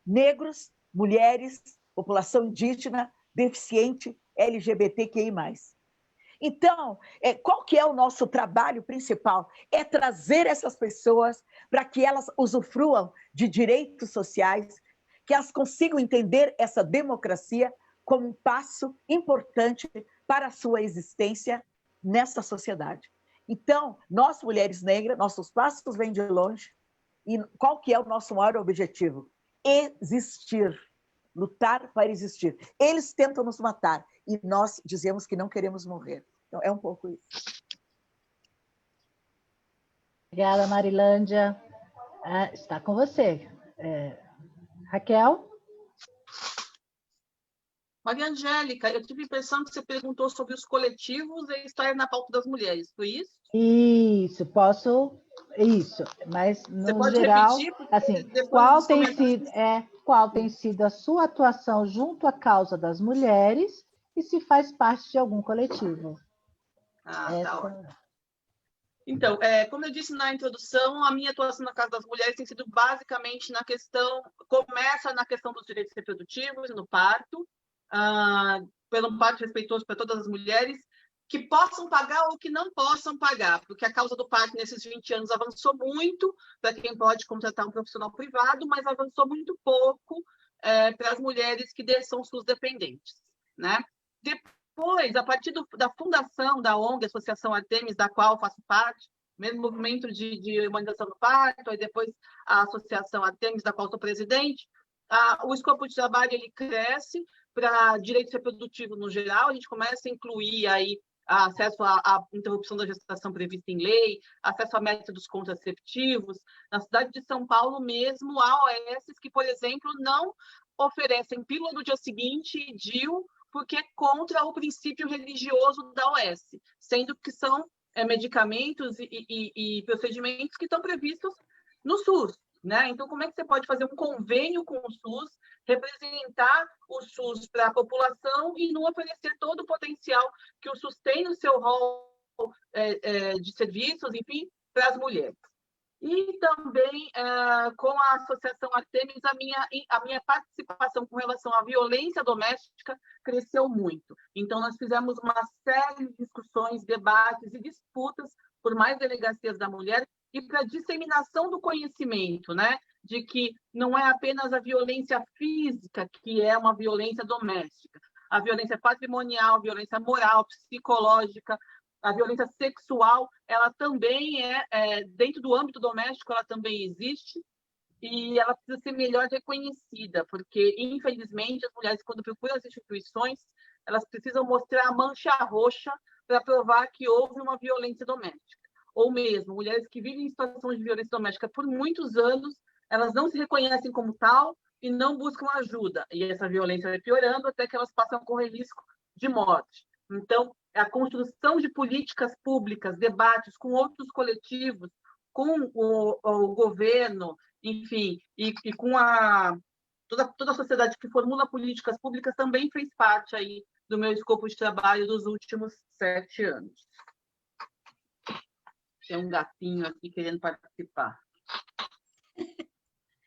Negros, mulheres, população indígena, deficiente, LGBTQI+. Então, qual que é o nosso trabalho principal? É trazer essas pessoas para que elas usufruam de direitos sociais, que elas consigam entender essa democracia como um passo importante para a sua existência nessa sociedade. Então, nós, mulheres negras, nossos passos vêm de longe, e qual que é o nosso maior objetivo? Existir, lutar para existir. Eles tentam nos matar, e nós dizemos que não queremos morrer. Então, é um pouco isso. Obrigada, Marilândia. Está com você. Raquel? Maria Angélica, eu tive a impressão que você perguntou sobre os coletivos e estar na pauta das mulheres, foi isso? Isso, posso... Isso, mas no pode geral, repetir, assim, qual tem sido a sua atuação junto à causa das mulheres e se faz parte de algum coletivo? Tá ótimo. Então, como eu disse na introdução, a minha atuação na Casa das Mulheres tem sido basicamente na questão, começa na questão dos direitos reprodutivos, no parto, pelo parto respeitoso para todas as mulheres, que possam pagar ou que não possam pagar, porque a causa do parto nesses 20 anos avançou muito para quem pode contratar um profissional privado, mas avançou muito pouco para as mulheres que são SUS dependentes, né? Depois, a partir da fundação da ONG, Associação Artemis, da qual faço parte, mesmo movimento de humanização do parto, aí depois a Associação Artemis, da qual sou presidente, o escopo de trabalho ele cresce para direitos reprodutivos no geral, a gente começa a incluir aí acesso à interrupção da gestação prevista em lei, acesso a métodos contraceptivos. Na cidade de São Paulo mesmo, há OS que, por exemplo, não oferecem pílula no dia seguinte, DIU, porque é contra o princípio religioso da OS, sendo que são medicamentos e procedimentos que estão previstos no SUS. Né? Então, como é que você pode fazer um convênio com o SUS, representar o SUS para a população e não oferecer todo o potencial que o SUS tem no seu rol de serviços, enfim, para as mulheres? E também, com a Associação Artemis, a minha participação com relação à violência doméstica cresceu muito. Então, nós fizemos uma série de discussões, debates e disputas por mais delegacias da mulher e para a disseminação do conhecimento, né? De que não é apenas a violência física que é uma violência doméstica. A violência patrimonial, a violência moral, psicológica, a violência sexual, ela também dentro do âmbito doméstico, ela também existe e ela precisa ser melhor reconhecida, porque, infelizmente, as mulheres, quando procuram as instituições, elas precisam mostrar a mancha roxa para provar que houve uma violência doméstica. Ou mesmo, mulheres que vivem em situação de violência doméstica por muitos anos, elas não se reconhecem como tal e não buscam ajuda. E essa violência vai piorando até que elas passam a correr risco de morte. Então, a construção de políticas públicas, debates com outros coletivos, com o governo, enfim, e com toda a sociedade que formula políticas públicas também fez parte aí do meu escopo de trabalho dos últimos 7 anos. Tem um gatinho aqui querendo participar.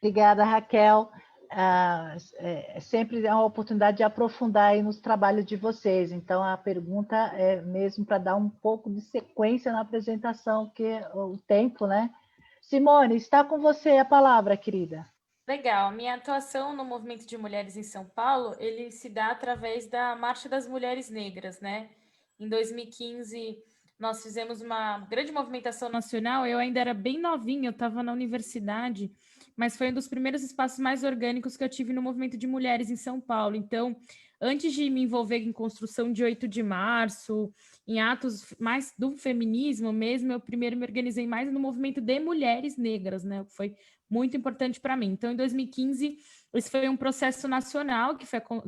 Obrigada, Raquel. Sempre é uma oportunidade de aprofundar aí nos trabalhos de vocês. Então, a pergunta é mesmo para dar um pouco de sequência na apresentação, que o tempo, né? Simone, está com você a palavra, querida. Legal. Minha atuação no movimento de mulheres em São Paulo, ele se dá através da Marcha das Mulheres Negras, né? Em 2015, nós fizemos uma grande movimentação nacional. Eu ainda era bem novinha, eu estava na universidade, mas foi um dos primeiros espaços mais orgânicos que eu tive no movimento de mulheres em São Paulo. Então, antes de me envolver em construção de 8 de março, em atos mais do feminismo mesmo, eu primeiro me organizei mais no movimento de mulheres negras, né? Foi muito importante para mim. Então, em 2015, esse foi um processo nacional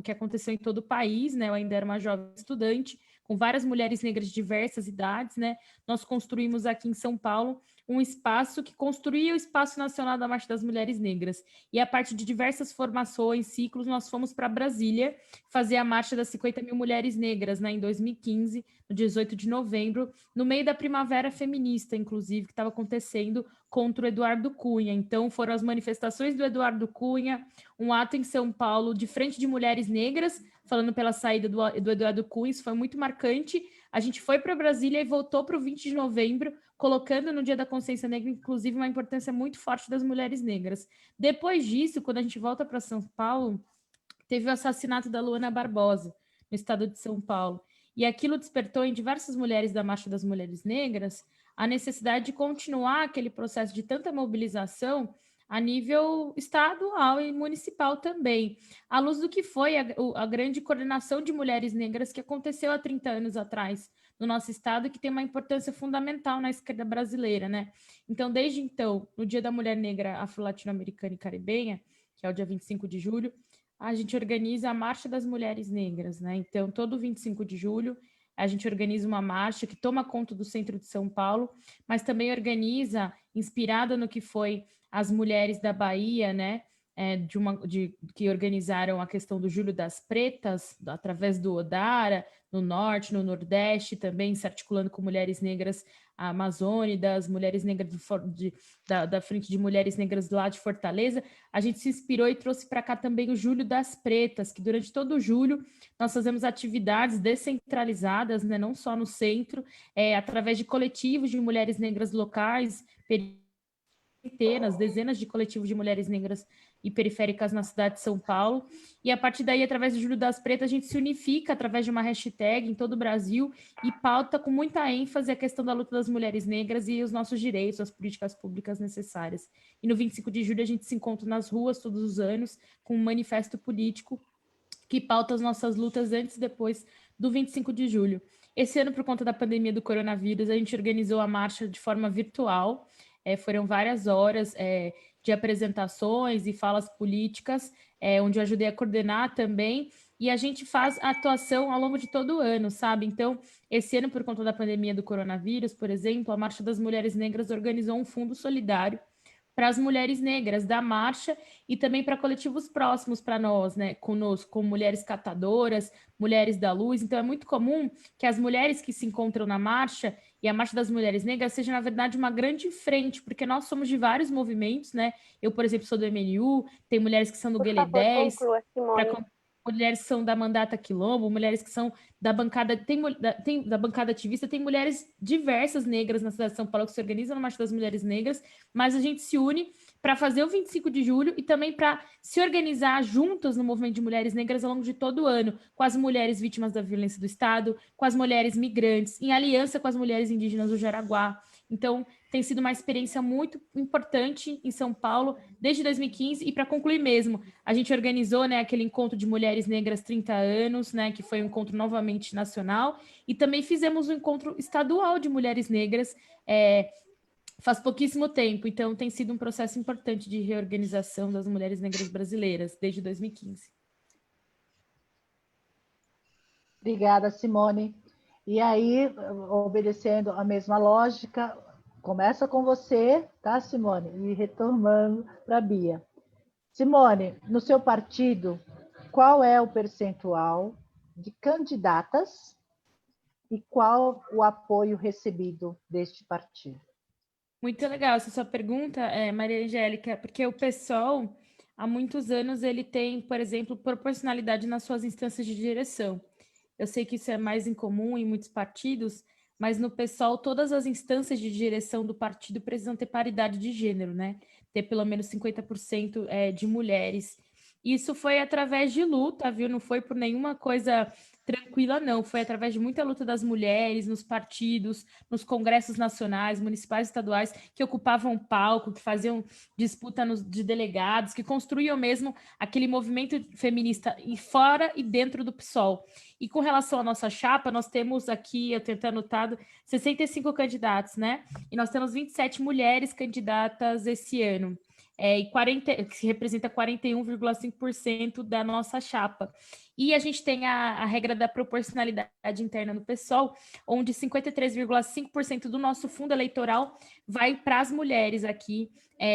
que aconteceu em todo o país, né? Eu ainda era uma jovem estudante, com várias mulheres negras de diversas idades, né? Nós construímos aqui em São Paulo um espaço que construía o Espaço Nacional da Marcha das Mulheres Negras. E a partir de diversas formações, ciclos, nós fomos para Brasília fazer a Marcha das 50 mil mulheres negras, né? Em 2015, no 18 de novembro, no meio da Primavera Feminista, inclusive, que estava acontecendo contra o Eduardo Cunha. Então, foram as manifestações do Eduardo Cunha, um ato em São Paulo de frente de mulheres negras, falando pela saída do Eduardo Cunha, isso foi muito marcante. A gente foi para Brasília e voltou para o 20 de novembro, colocando no Dia da Consciência Negra, inclusive, uma importância muito forte das mulheres negras. Depois disso, quando a gente volta para São Paulo, teve o assassinato da Luana Barbosa, no estado de São Paulo. E aquilo despertou em diversas mulheres da Marcha das Mulheres Negras a necessidade de continuar aquele processo de tanta mobilização a nível estadual e municipal também, à luz do que foi a grande coordenação de mulheres negras que aconteceu há 30 anos atrás no nosso estado e que tem uma importância fundamental na esquerda brasileira, né? Então, desde então, no Dia da Mulher Negra Afro-Latino-Americana e Caribenha, que é o dia 25 de julho, a gente organiza a Marcha das Mulheres Negras, né? Então, todo 25 de julho, a gente organiza uma marcha que toma conta do centro de São Paulo, mas também organiza, inspirada no que foi as mulheres da Bahia, né? Que organizaram a questão do Júlio das Pretas, através do Odara, no Norte, no Nordeste, também se articulando com mulheres negras amazônicas, mulheres negras da Frente de Mulheres Negras lá de Fortaleza. A gente se inspirou e trouxe para cá também o Júlio das Pretas, que durante todo o julho nós fazemos atividades descentralizadas, né, não só no centro, através de coletivos de mulheres negras locais, centenas, dezenas de coletivos de mulheres negras e periféricas na cidade de São Paulo, e a partir daí, através do Júlio das Pretas, a gente se unifica através de uma hashtag em todo o Brasil e pauta com muita ênfase a questão da luta das mulheres negras e os nossos direitos, as políticas públicas necessárias. E no 25 de julho a gente se encontra nas ruas todos os anos com um manifesto político que pauta as nossas lutas antes e depois do 25 de julho. Esse ano, por conta da pandemia do coronavírus, a gente organizou a marcha de forma virtual. Foram várias horas de apresentações e falas políticas, onde eu ajudei a coordenar também, e a gente faz a atuação ao longo de todo o ano, sabe? Então, esse ano, por conta da pandemia do coronavírus, por exemplo, a Marcha das Mulheres Negras organizou um fundo solidário para as mulheres negras da marcha e também para coletivos próximos para nós, né, conosco, como mulheres catadoras, mulheres da luz. Então é muito comum que as mulheres que se encontram na marcha e a Marcha das Mulheres Negras seja, na verdade, uma grande frente, porque nós somos de vários movimentos, né? Eu, por exemplo, sou do MNU, tem mulheres que são do Guelé 10, mulheres que são da Mandata Quilombo, mulheres que são da bancada, tem da bancada ativista, tem mulheres diversas negras na cidade de São Paulo que se organizam na Marcha das Mulheres Negras, mas a gente se une para fazer o 25 de julho e também para se organizar juntas no movimento de mulheres negras ao longo de todo o ano, com as mulheres vítimas da violência do Estado, com as mulheres migrantes, em aliança com as mulheres indígenas do Jaraguá. Então, tem sido uma experiência muito importante em São Paulo desde 2015. E para concluir mesmo, a gente organizou, né, aquele encontro de mulheres negras 30 anos, né, que foi um encontro novamente nacional, e também fizemos um encontro estadual de mulheres negras faz pouquíssimo tempo. Então, tem sido um processo importante de reorganização das mulheres negras brasileiras desde 2015. Obrigada, Simone. E aí, obedecendo a mesma lógica, começa com você, tá, Simone? E retornando para a Bia. Simone, no seu partido, qual é o percentual de candidatas e qual o apoio recebido deste partido? Muito legal essa sua pergunta, Maria Angélica, porque o PSOL, há muitos anos, ele tem, por exemplo, proporcionalidade nas suas instâncias de direção. Eu sei que isso é mais incomum em muitos partidos, mas no PSOL, todas as instâncias de direção do partido precisam ter paridade de gênero, né? Ter pelo menos 50% de mulheres. Isso foi através de luta, viu? Não foi por nenhuma coisa tranquila, não. Foi através de muita luta das mulheres nos partidos, nos congressos nacionais, municipais e estaduais, que ocupavam palco, que faziam disputa de delegados, que construíam mesmo aquele movimento feminista fora e dentro do PSOL. E com relação à nossa chapa, nós temos aqui, eu tenho até anotado, 65 candidatos, né? E nós temos 27 mulheres candidatas esse ano. Que representa 41,5% da nossa chapa. E a gente tem a regra da proporcionalidade interna no PSOL, onde 53,5% do nosso fundo eleitoral vai para as mulheres aqui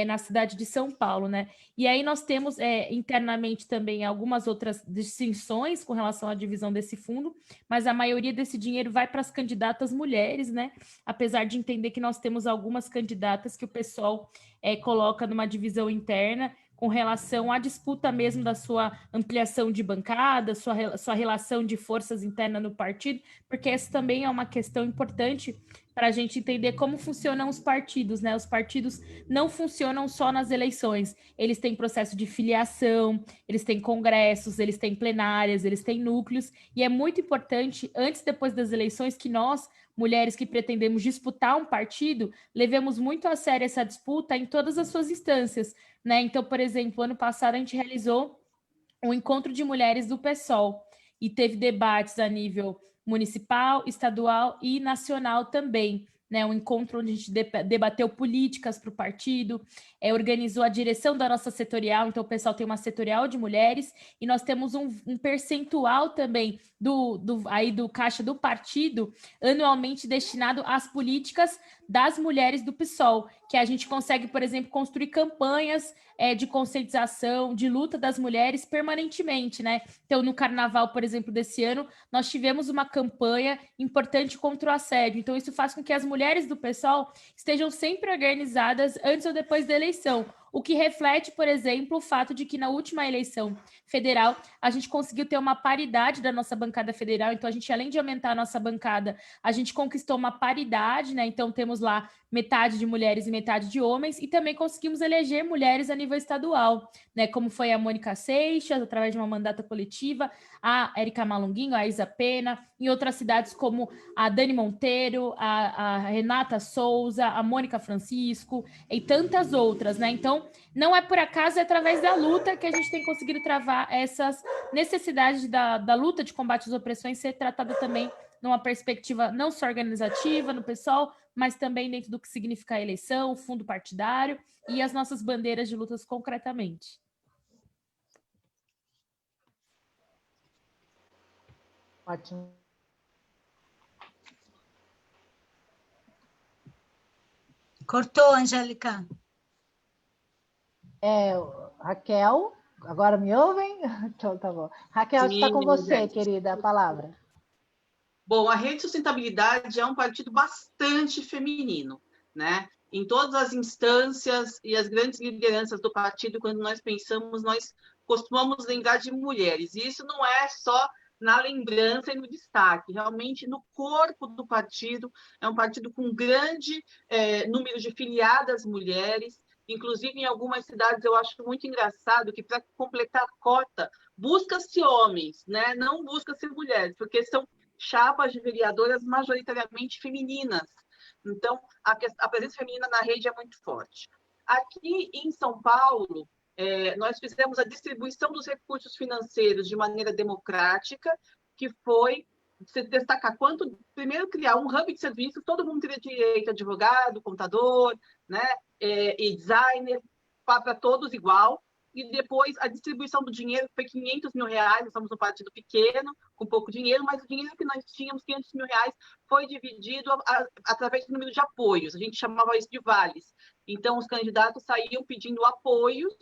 na cidade de São Paulo, né? E aí nós temos internamente também algumas outras distinções com relação à divisão desse fundo, mas a maioria desse dinheiro vai para as candidatas mulheres, né? Apesar de entender que nós temos algumas candidatas que o PSOL coloca numa divisão interna com relação à disputa mesmo da sua ampliação de bancada, sua relação de forças internas no partido, porque essa também é uma questão importante para a gente entender como funcionam os partidos, né? Os partidos não funcionam só nas eleições, eles têm processo de filiação, eles têm congressos, eles têm plenárias, eles têm núcleos, e é muito importante, antes e depois das eleições, que nós, mulheres que pretendemos disputar um partido, levemos muito a sério essa disputa em todas as suas instâncias, né? Então, por exemplo, ano passado a gente realizou um encontro de mulheres do PSOL e teve debates a nível municipal, estadual e nacional também, né? Um encontro onde a gente debateu políticas para o partido, organizou a direção da nossa setorial, então o pessoal tem uma setorial de mulheres e nós temos um percentual também do caixa do partido anualmente destinado às políticas das mulheres do PSOL, que a gente consegue, por exemplo, construir campanhas de conscientização, de luta das mulheres permanentemente, né? Então, no carnaval, por exemplo, desse ano, nós tivemos uma campanha importante contra o assédio. Então, isso faz com que as mulheres do PSOL estejam sempre organizadas antes ou depois da eleição, o que reflete, por exemplo, o fato de que na última eleição federal a gente conseguiu ter uma paridade da nossa bancada federal, então a gente, além de aumentar a nossa bancada, a gente conquistou uma paridade, né? Então temos lá metade de mulheres e metade de homens, e também conseguimos eleger mulheres a nível estadual, né? Como foi a Mônica Seixas, através de uma mandata coletiva, a Érica Malunguinho, a Isa Pena, em outras cidades como a Dani Monteiro, a Renata Souza, a Mônica Francisco e tantas outras, né? Então, não é por acaso, é através da luta que a gente tem conseguido travar essas necessidades da luta de combate às opressões ser tratada também numa perspectiva não só organizativa no PSOL, mas também dentro do que significa a eleição, o fundo partidário e as nossas bandeiras de lutas concretamente. Ótimo. Cortou, Angélica. Raquel, agora me ouvem? Então tá bom. Raquel, está com você, querida, a palavra. Bom, a Rede Sustentabilidade é um partido bastante feminino, né? Em todas as instâncias e as grandes lideranças do partido, quando nós pensamos, nós costumamos lembrar de mulheres. E isso não é só na lembrança e no destaque, realmente no corpo do partido. É um partido com grande número de filiadas mulheres. Inclusive, em algumas cidades, eu acho muito engraçado que, para completar a cota, busca-se homens, né? Não busca-se mulheres, porque são chapas de vereadoras majoritariamente femininas. Então, a presença feminina na rede é muito forte. Aqui em São Paulo, nós fizemos a distribuição dos recursos financeiros de maneira democrática, que foi se destacar quanto, primeiro, criar um hub de serviços, todo mundo teria direito a advogado, contador, né, e designer, para todos igual, e depois a distribuição do dinheiro foi R$500 mil, nós somos um partido pequeno, com pouco dinheiro, mas o dinheiro que nós tínhamos, R$500 mil, foi dividido através do número de apoios, a gente chamava isso de vales. Então, os candidatos saíam pedindo apoios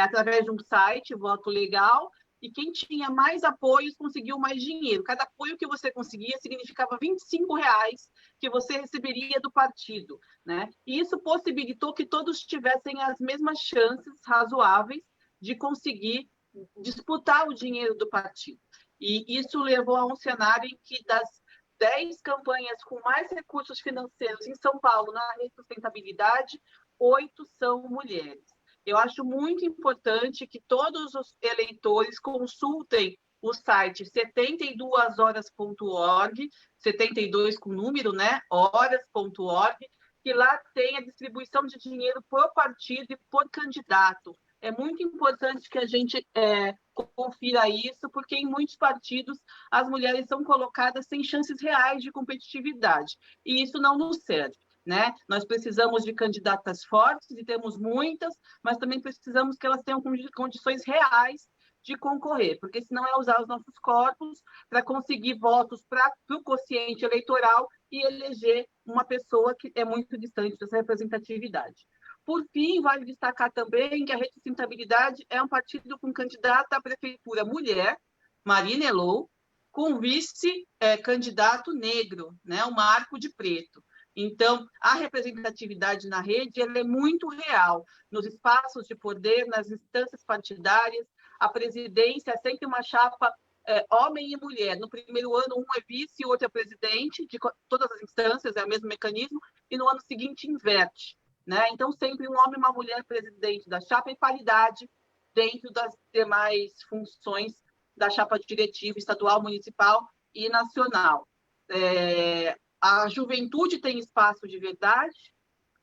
através de um site, Voto Legal, e quem tinha mais apoios conseguiu mais dinheiro. Cada apoio que você conseguia significava R$ 25 que você receberia do partido, né? E isso possibilitou que todos tivessem as mesmas chances razoáveis de conseguir disputar o dinheiro do partido. E isso levou a um cenário em que das 10 campanhas com mais recursos financeiros em São Paulo na rede de sustentabilidade, 8 são mulheres. Eu acho muito importante que todos os eleitores consultem o site 72horas.org, 72 com número, né? horas.org, que lá tem a distribuição de dinheiro por partido e por candidato. É muito importante que a gente confira isso, porque em muitos partidos as mulheres são colocadas sem chances reais de competitividade, e isso não nos serve, né? Nós precisamos de candidatas fortes, e temos muitas, mas também precisamos que elas tenham condições reais de concorrer, porque senão é usar os nossos corpos para conseguir votos para o quociente eleitoral e eleger uma pessoa que é muito distante dessa representatividade. Por fim, vale destacar também que a Rede de Sustentabilidade é um partido com candidata à prefeitura mulher, Marina Elou, com vice-candidato negro, né, o Marco de Preto. Então, a representatividade na rede ela é muito real, nos espaços de poder, nas instâncias partidárias. A presidência é sempre uma chapa homem e mulher. No primeiro ano, um é vice e o outro é presidente, de todas as instâncias, é o mesmo mecanismo, e no ano seguinte inverte, né? Então, sempre um homem e uma mulher presidente da chapa, em paridade dentro das demais funções da chapa diretiva estadual, municipal e nacional. A juventude tem espaço de verdade,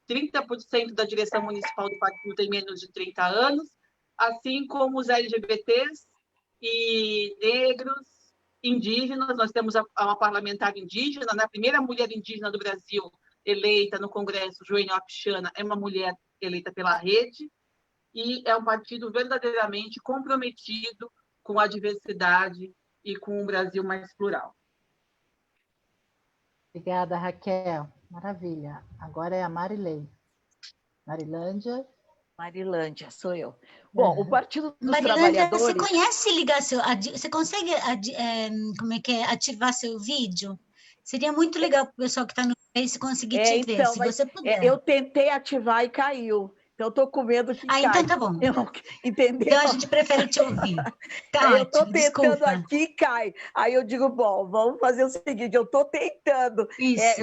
30% da direção municipal do partido tem menos de 30 anos, assim como os LGBTs e negros, indígenas. Nós temos uma parlamentar indígena, né? A primeira mulher indígena do Brasil eleita no Congresso, Joênia Wapichana, é uma mulher eleita pela rede, e é um partido verdadeiramente comprometido com a diversidade e com um Brasil mais plural. Obrigada, Raquel. Maravilha. Agora é a Marilei. Marilândia. Marilândia, sou eu. Bom, o Partido dos Marilândia, Trabalhadores... você conhece ligar seu... Você consegue ativar seu vídeo? Seria muito legal para o pessoal que está no Face conseguir te ver, se você puder. Eu tentei ativar e caiu. Então, estou com medo que caia. Então tá bom. Entendeu? Então, a gente prefere te ouvir. Tá eu estou tentando desculpa. aqui e cai. Aí eu digo, bom, vamos fazer o seguinte, eu estou tentando.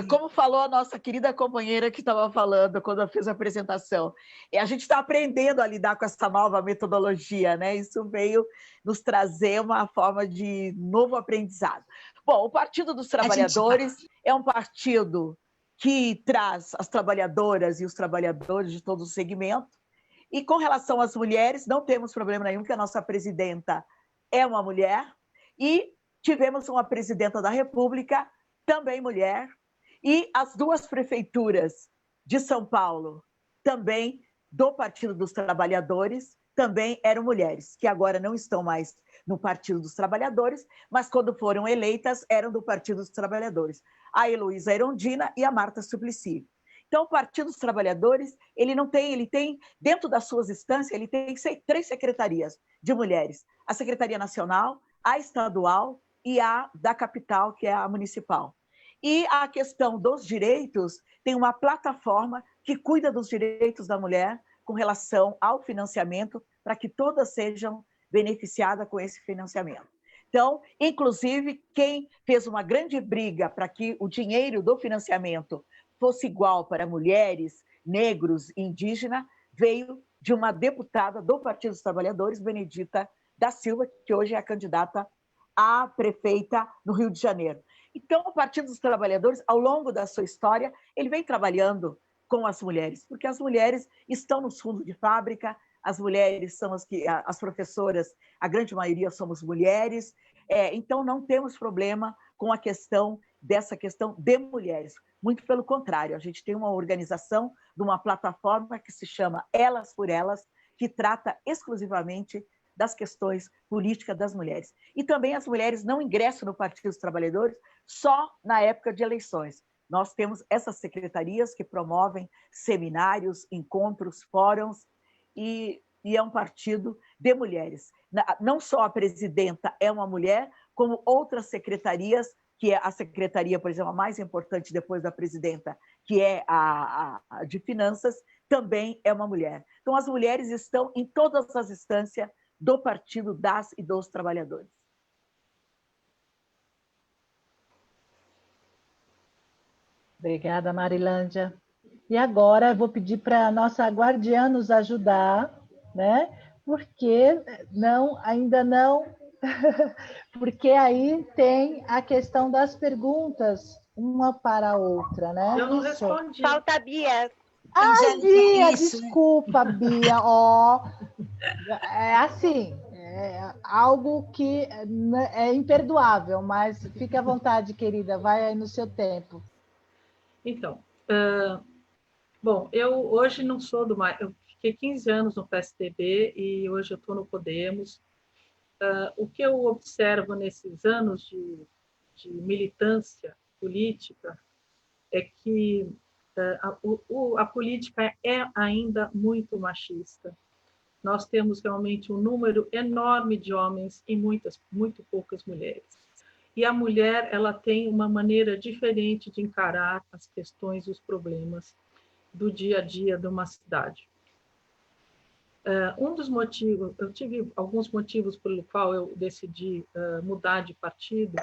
Como falou a nossa querida companheira que estava falando quando eu fiz a apresentação, a gente está aprendendo a lidar com essa nova metodologia, né? Isso veio nos trazer uma forma de novo aprendizado. Bom, o Partido dos Trabalhadores é um partido que traz as trabalhadoras e os trabalhadores de todo o segmento. E com relação às mulheres, não temos problema nenhum, porque a nossa presidenta é uma mulher, e tivemos uma presidenta da República, também mulher, e as duas prefeituras de São Paulo, também do Partido dos Trabalhadores, também eram mulheres, que agora não estão mais no Partido dos Trabalhadores, mas quando foram eleitas eram do Partido dos Trabalhadores, a Heloísa Erondina e a Marta Suplicy. Então, o Partido dos Trabalhadores, ele tem, dentro das suas instâncias, ele tem 3 secretarias de mulheres, a Secretaria Nacional, a Estadual e a da capital, que é a municipal. E a questão dos direitos, tem uma plataforma que cuida dos direitos da mulher com relação ao financiamento, para que todas sejam beneficiadas com esse financiamento. Então, inclusive, quem fez uma grande briga para que o dinheiro do financiamento fosse igual para mulheres, negros e indígenas, veio de uma deputada do Partido dos Trabalhadores, Benedita da Silva, que hoje é a candidata a prefeita no Rio de Janeiro. Então, o Partido dos Trabalhadores, ao longo da sua história, ele vem trabalhando com as mulheres, porque as mulheres estão nos fundos de fábrica, as mulheres são as professoras, a grande maioria somos mulheres, então não temos problema com a questão de mulheres. Muito pelo contrário, a gente tem uma organização de uma plataforma que se chama Elas por Elas, que trata exclusivamente das questões políticas das mulheres. E também as mulheres não ingressam no Partido dos Trabalhadores só na época de eleições. Nós temos essas secretarias que promovem seminários, encontros, fóruns, e é um partido de mulheres. não só a presidenta é uma mulher, como outras secretarias, que é a secretaria, por exemplo, a mais importante depois da presidenta, que é a de finanças, também é uma mulher. Então, as mulheres estão em todas as instâncias do Partido das e dos Trabalhadores. Obrigada, Marilândia. E agora eu vou pedir para a nossa guardiã nos ajudar, né? Porque ainda não, porque aí tem a questão das perguntas, uma para a outra, né? Eu não Isso. respondi. Falta a Bia. Ai, Bia, Isso. desculpa, Bia. Ó, é assim, é algo que é imperdoável, mas fique à vontade, querida, vai aí no seu tempo. Então, bom, eu hoje não sou do mais. Eu fiquei 15 anos no PSDB e hoje eu estou no Podemos. O que eu observo nesses anos de militância política é que a política é ainda muito machista. Nós temos realmente um número enorme de homens e muito poucas mulheres. E a mulher, ela tem uma maneira diferente de encarar as questões e os problemas do dia a dia de uma cidade. Um dos motivos, eu tive alguns motivos pelo qual eu decidi mudar de partido,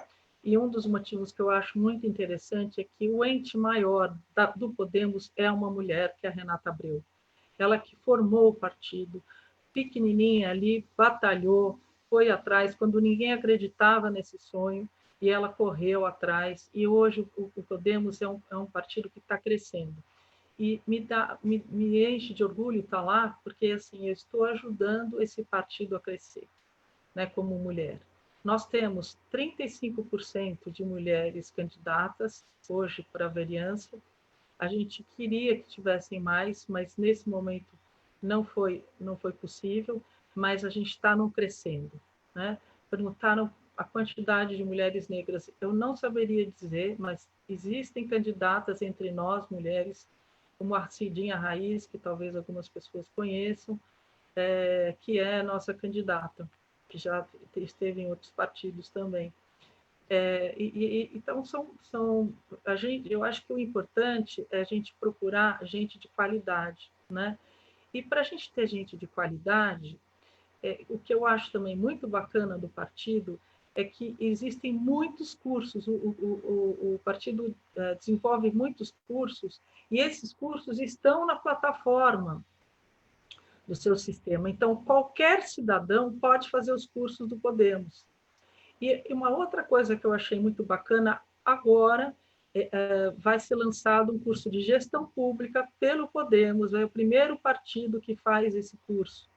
e um dos motivos que eu acho muito interessante é que o ente maior do Podemos é uma mulher, que é a Renata Abreu. Ela que formou o partido, pequenininha ali, batalhou, foi atrás, quando ninguém acreditava nesse sonho, e ela correu atrás, e hoje o Podemos é um partido que está crescendo. E me enche de orgulho estar lá, porque assim, eu estou ajudando esse partido a crescer, né, como mulher. Nós temos 35% de mulheres candidatas hoje para a vereança. A gente queria que tivessem mais, mas nesse momento não foi possível, mas a gente está não crescendo, né? Perguntaram a quantidade de mulheres negras, eu não saberia dizer, mas existem candidatas entre nós, mulheres, como a Cidinha Raiz, que talvez algumas pessoas conheçam, que é nossa candidata, que já esteve em outros partidos também. Então, eu acho que o importante é a gente procurar gente de qualidade, né? E para a gente ter gente de qualidade, o que eu acho também muito bacana do partido é que existem muitos cursos, o partido desenvolve muitos cursos, e esses cursos estão na plataforma do seu sistema. Então, qualquer cidadão pode fazer os cursos do Podemos. E uma outra coisa que eu achei muito bacana, agora vai ser lançado um curso de gestão pública pelo Podemos, é o primeiro partido que faz esse curso,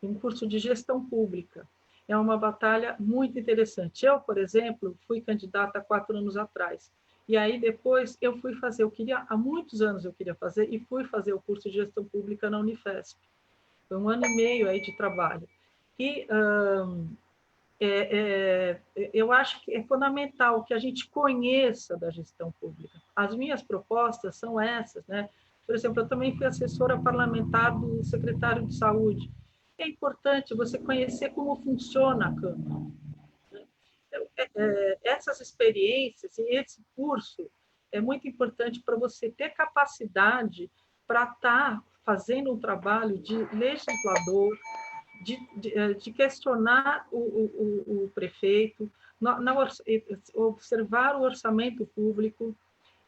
um curso de gestão pública. É uma batalha muito interessante. Eu, por exemplo, fui candidata há 4 anos atrás, e aí depois eu fui fazer, há muitos anos eu queria fazer, e fui fazer o curso de gestão pública na Unifesp. Foi 1 ano e meio aí de trabalho. E eu acho que é fundamental que a gente conheça da gestão pública. As minhas propostas são essas, né? Por exemplo, eu também fui assessora parlamentar do secretário de Saúde. É importante você conhecer como funciona a Câmara. Essas experiências e esse curso é muito importante para você ter capacidade para estar fazendo um trabalho de legislador, de questionar o prefeito, observar o orçamento público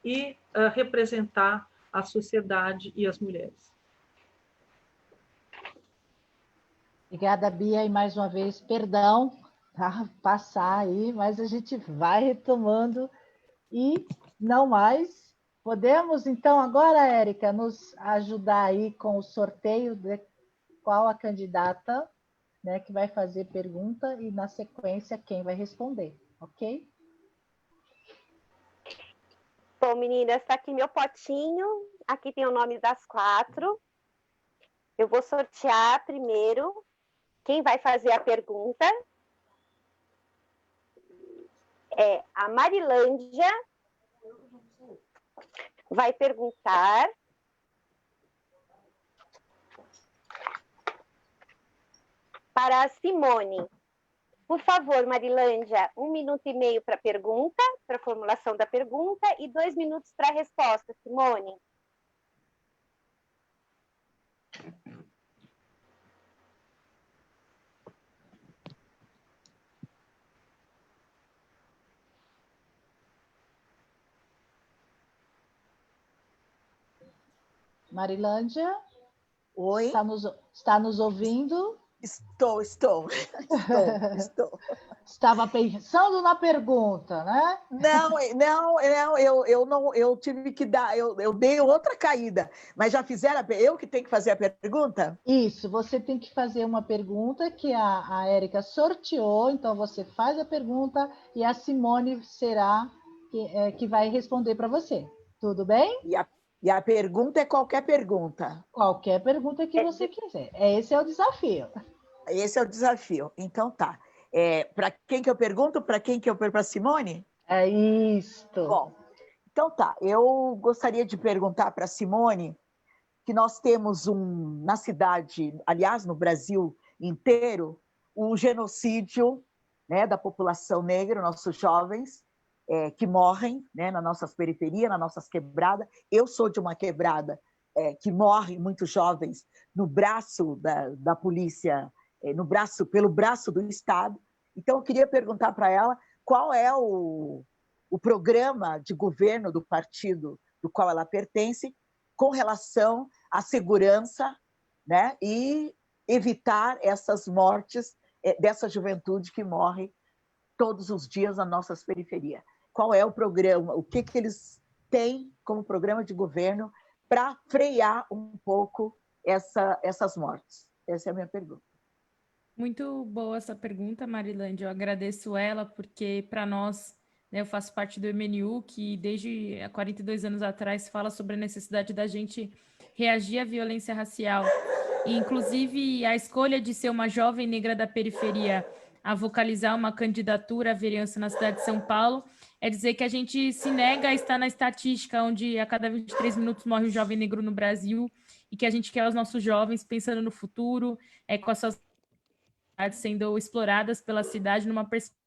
e representar a sociedade e as mulheres. Obrigada, Bia, e mais uma vez, perdão, tá? Passar aí, mas a gente vai retomando e não mais. Podemos, então, agora, Érica, nos ajudar aí com o sorteio de qual a candidata, né, que vai fazer pergunta e, na sequência, quem vai responder, ok? Bom, meninas, está aqui meu potinho. Aqui tem o nome das 4. Eu vou sortear primeiro quem vai fazer a pergunta. É a Marilândia. Vai perguntar. para a Simone. Por favor, Marilândia, 1 minuto e meio para a pergunta, para a formulação da pergunta, e 2 minutos para a resposta, Simone. Marilândia? Oi? Está nos ouvindo? Estou. Estava pensando na pergunta, né? Eu tive que dar, eu dei outra caída, mas já fizeram, eu que tenho que fazer a pergunta? Isso, você tem que fazer uma pergunta que a Érica sorteou, então você faz a pergunta e a Simone será que vai responder para você. Tudo bem? E a pergunta é qualquer pergunta. Qualquer pergunta que você quiser. Esse é o desafio. Esse é o desafio. Então tá. Para quem que eu pergunto? Para quem que eu pergunto? Para Simone? É isto. Bom, então tá. Eu gostaria de perguntar para Simone que nós temos na cidade, aliás, no Brasil inteiro, o genocídio, né, da população negra, nossos jovens, que morrem, né, nas nossas periferias, nas nossas quebradas. Eu sou de uma quebrada que morre muitos jovens no braço da polícia, pelo braço do Estado. Então, eu queria perguntar para ela qual é o programa de governo do partido do qual ela pertence com relação à segurança, né, e evitar essas mortes dessa juventude que morre todos os dias nas nossas periferias. Qual é o programa, o que eles têm como programa de governo para frear um pouco essas mortes? Essa é a minha pergunta. Muito boa essa pergunta, Marilândia. Eu agradeço ela, porque para nós, né, eu faço parte do MNU, que desde 42 anos atrás fala sobre a necessidade da gente reagir à violência racial. E, inclusive, a escolha de ser uma jovem negra da periferia a vocalizar uma candidatura à vereança na cidade de São Paulo é dizer que a gente se nega a estar na estatística onde a cada 23 minutos morre um jovem negro no Brasil e que a gente quer os nossos jovens pensando no futuro, com as suas sendo exploradas pela cidade numa perspectiva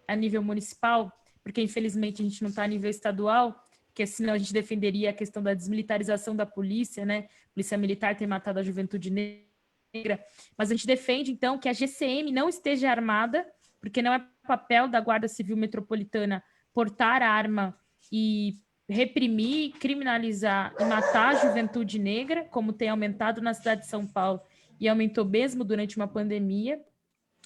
a nível municipal, porque infelizmente a gente não está a nível estadual, porque senão a gente defenderia a questão da desmilitarização da polícia, né? A polícia militar tem matado a juventude negra, mas a gente defende, então, que a GCM não esteja armada, porque não é papel da Guarda Civil Metropolitana portar arma e reprimir, criminalizar e matar a juventude negra, como tem aumentado na cidade de São Paulo e aumentou mesmo durante uma pandemia.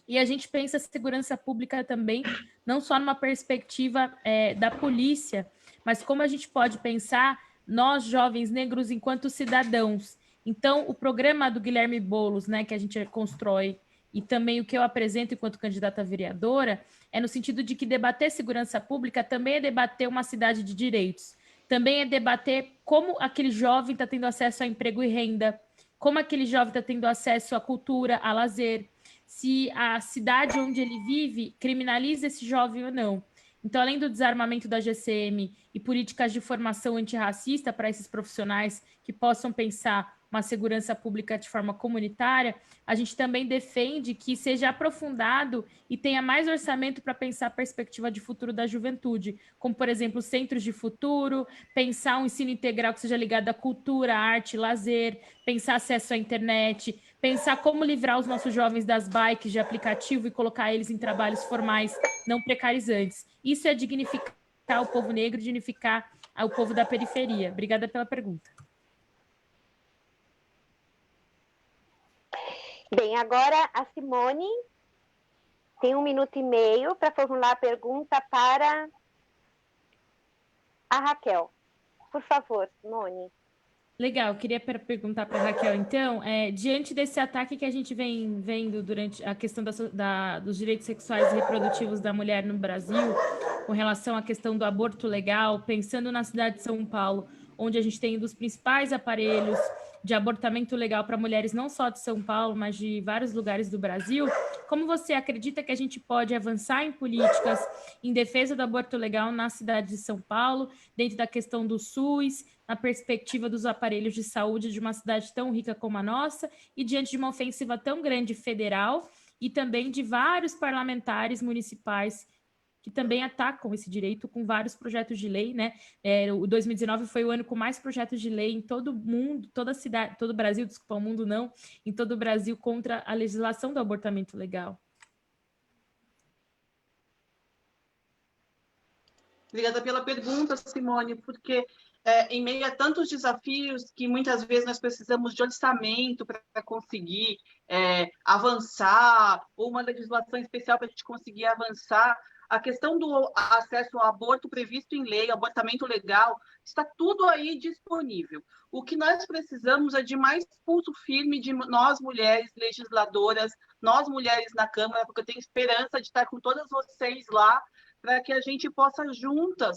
E a gente pensa segurança pública também, não só numa perspectiva da polícia, mas como a gente pode pensar nós, jovens negros, enquanto cidadãos. Então, o programa do Guilherme Boulos, né, que a gente constrói, e também o que eu apresento enquanto candidata a vereadora, é no sentido de que debater segurança pública também é debater uma cidade de direitos, também é debater como aquele jovem está tendo acesso a emprego e renda, como aquele jovem está tendo acesso à cultura, a lazer, se a cidade onde ele vive criminaliza esse jovem ou não. Então, além do desarmamento da GCM e políticas de formação antirracista para esses profissionais que possam pensar uma segurança pública de forma comunitária, a gente também defende que seja aprofundado e tenha mais orçamento para pensar a perspectiva de futuro da juventude, como, por exemplo, centros de futuro, pensar um ensino integral que seja ligado à cultura, arte, lazer, pensar acesso à internet, pensar como livrar os nossos jovens das bikes de aplicativo e colocar eles em trabalhos formais não precarizantes. Isso é dignificar o povo negro, dignificar o povo da periferia. Obrigada pela pergunta. Bem, agora a Simone tem 1 minuto e meio para formular a pergunta para a Raquel. Por favor, Simone. Legal, queria perguntar para a Raquel, então, diante desse ataque que a gente vem vendo durante a questão dos direitos sexuais e reprodutivos da mulher no Brasil, com relação à questão do aborto legal, pensando na cidade de São Paulo, onde a gente tem um dos principais aparelhos de abortamento legal para mulheres não só de São Paulo, mas de vários lugares do Brasil, como você acredita que a gente pode avançar em políticas em defesa do aborto legal na cidade de São Paulo, dentro da questão do SUS, na perspectiva dos aparelhos de saúde de uma cidade tão rica como a nossa e diante de uma ofensiva tão grande federal e também de vários parlamentares municipais que também atacam esse direito com vários projetos de lei, né? O 2019 foi o ano com mais projetos de lei em todo o mundo, toda a cidade, todo o Brasil, desculpa, o mundo não, em todo o Brasil contra a legislação do abortamento legal. Obrigada pela pergunta, Simone, porque em meio a tantos desafios que muitas vezes nós precisamos de orçamento para conseguir avançar, ou uma legislação especial para a gente conseguir avançar, a questão do acesso ao aborto previsto em lei, abortamento legal, está tudo aí disponível. O que nós precisamos é de mais pulso firme de nós, mulheres legisladoras, nós, mulheres na Câmara, porque eu tenho esperança de estar com todas vocês lá, para que a gente possa juntas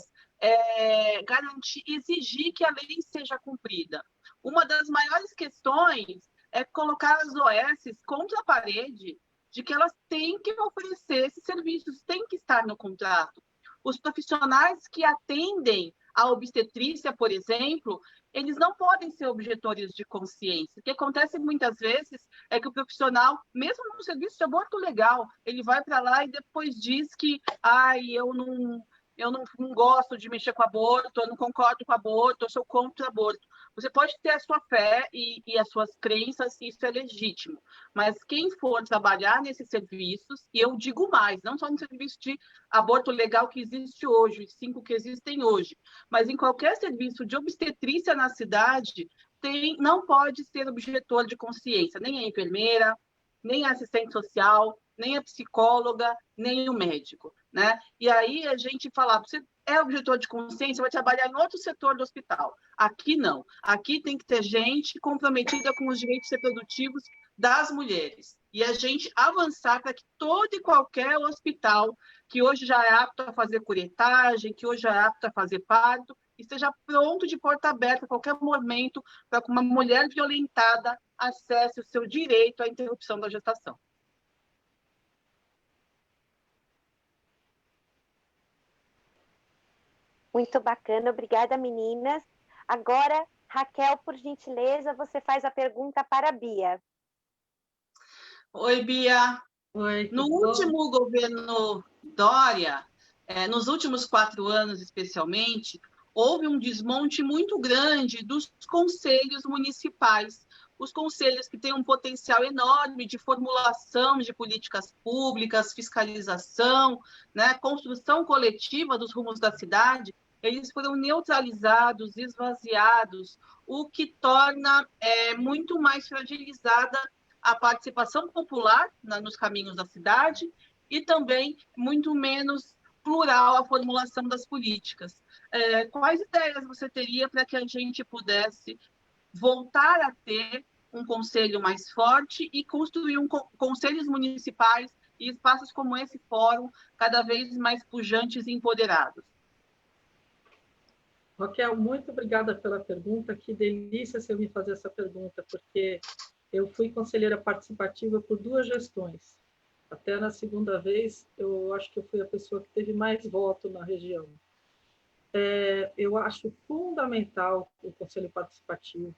garantir, exigir que a lei seja cumprida. Uma das maiores questões é colocar as OS contra a parede de que elas têm que oferecer esses serviços, têm que estar no contrato. Os profissionais que atendem a obstetrícia, por exemplo, eles não podem ser objetores de consciência. O que acontece muitas vezes é que o profissional, mesmo no serviço de aborto legal, ele vai para lá e depois diz que eu não gosto de mexer com aborto, eu não concordo com aborto, eu sou contra o aborto. Você pode ter a sua fé e as suas crenças, isso é legítimo. Mas quem for trabalhar nesses serviços, e eu digo mais, não só no serviço de aborto legal que existe hoje, os 5 que existem hoje, mas em qualquer serviço de obstetrícia na cidade, não pode ser objetor de consciência, nem a enfermeira, nem a assistente social, nem a psicóloga, nem o médico, né? E aí a gente fala, você é objetor de consciência, vai trabalhar em outro setor do hospital. Aqui não. Aqui tem que ter gente comprometida com os direitos reprodutivos das mulheres. E a gente avançar para que todo e qualquer hospital que hoje já é apto a fazer curetagem, que hoje já é apto a fazer parto, esteja pronto de porta aberta a qualquer momento para que uma mulher violentada acesse o seu direito à interrupção da gestação. Muito bacana, obrigada, meninas. Agora, Raquel, por gentileza, você faz a pergunta para a Bia. Oi, Bia. Oi, no último governo Dória, nos últimos 4 anos especialmente, houve um desmonte muito grande dos conselhos municipais. Os conselhos que têm um potencial enorme de formulação de políticas públicas, fiscalização, né, construção coletiva dos rumos da cidade, eles foram neutralizados, esvaziados, o que torna muito mais fragilizada a participação popular nos caminhos da cidade e também muito menos plural a formulação das políticas. Quais ideias você teria para que a gente pudesse voltar a ter um conselho mais forte e construir conselhos municipais e espaços como esse fórum cada vez mais pujantes e empoderados? Raquel, muito obrigada pela pergunta. Que delícia você me fazer essa pergunta, porque eu fui conselheira participativa por 2 gestões. Até na segunda vez, eu acho que eu fui a pessoa que teve mais voto na região. Eu acho fundamental o conselho participativo.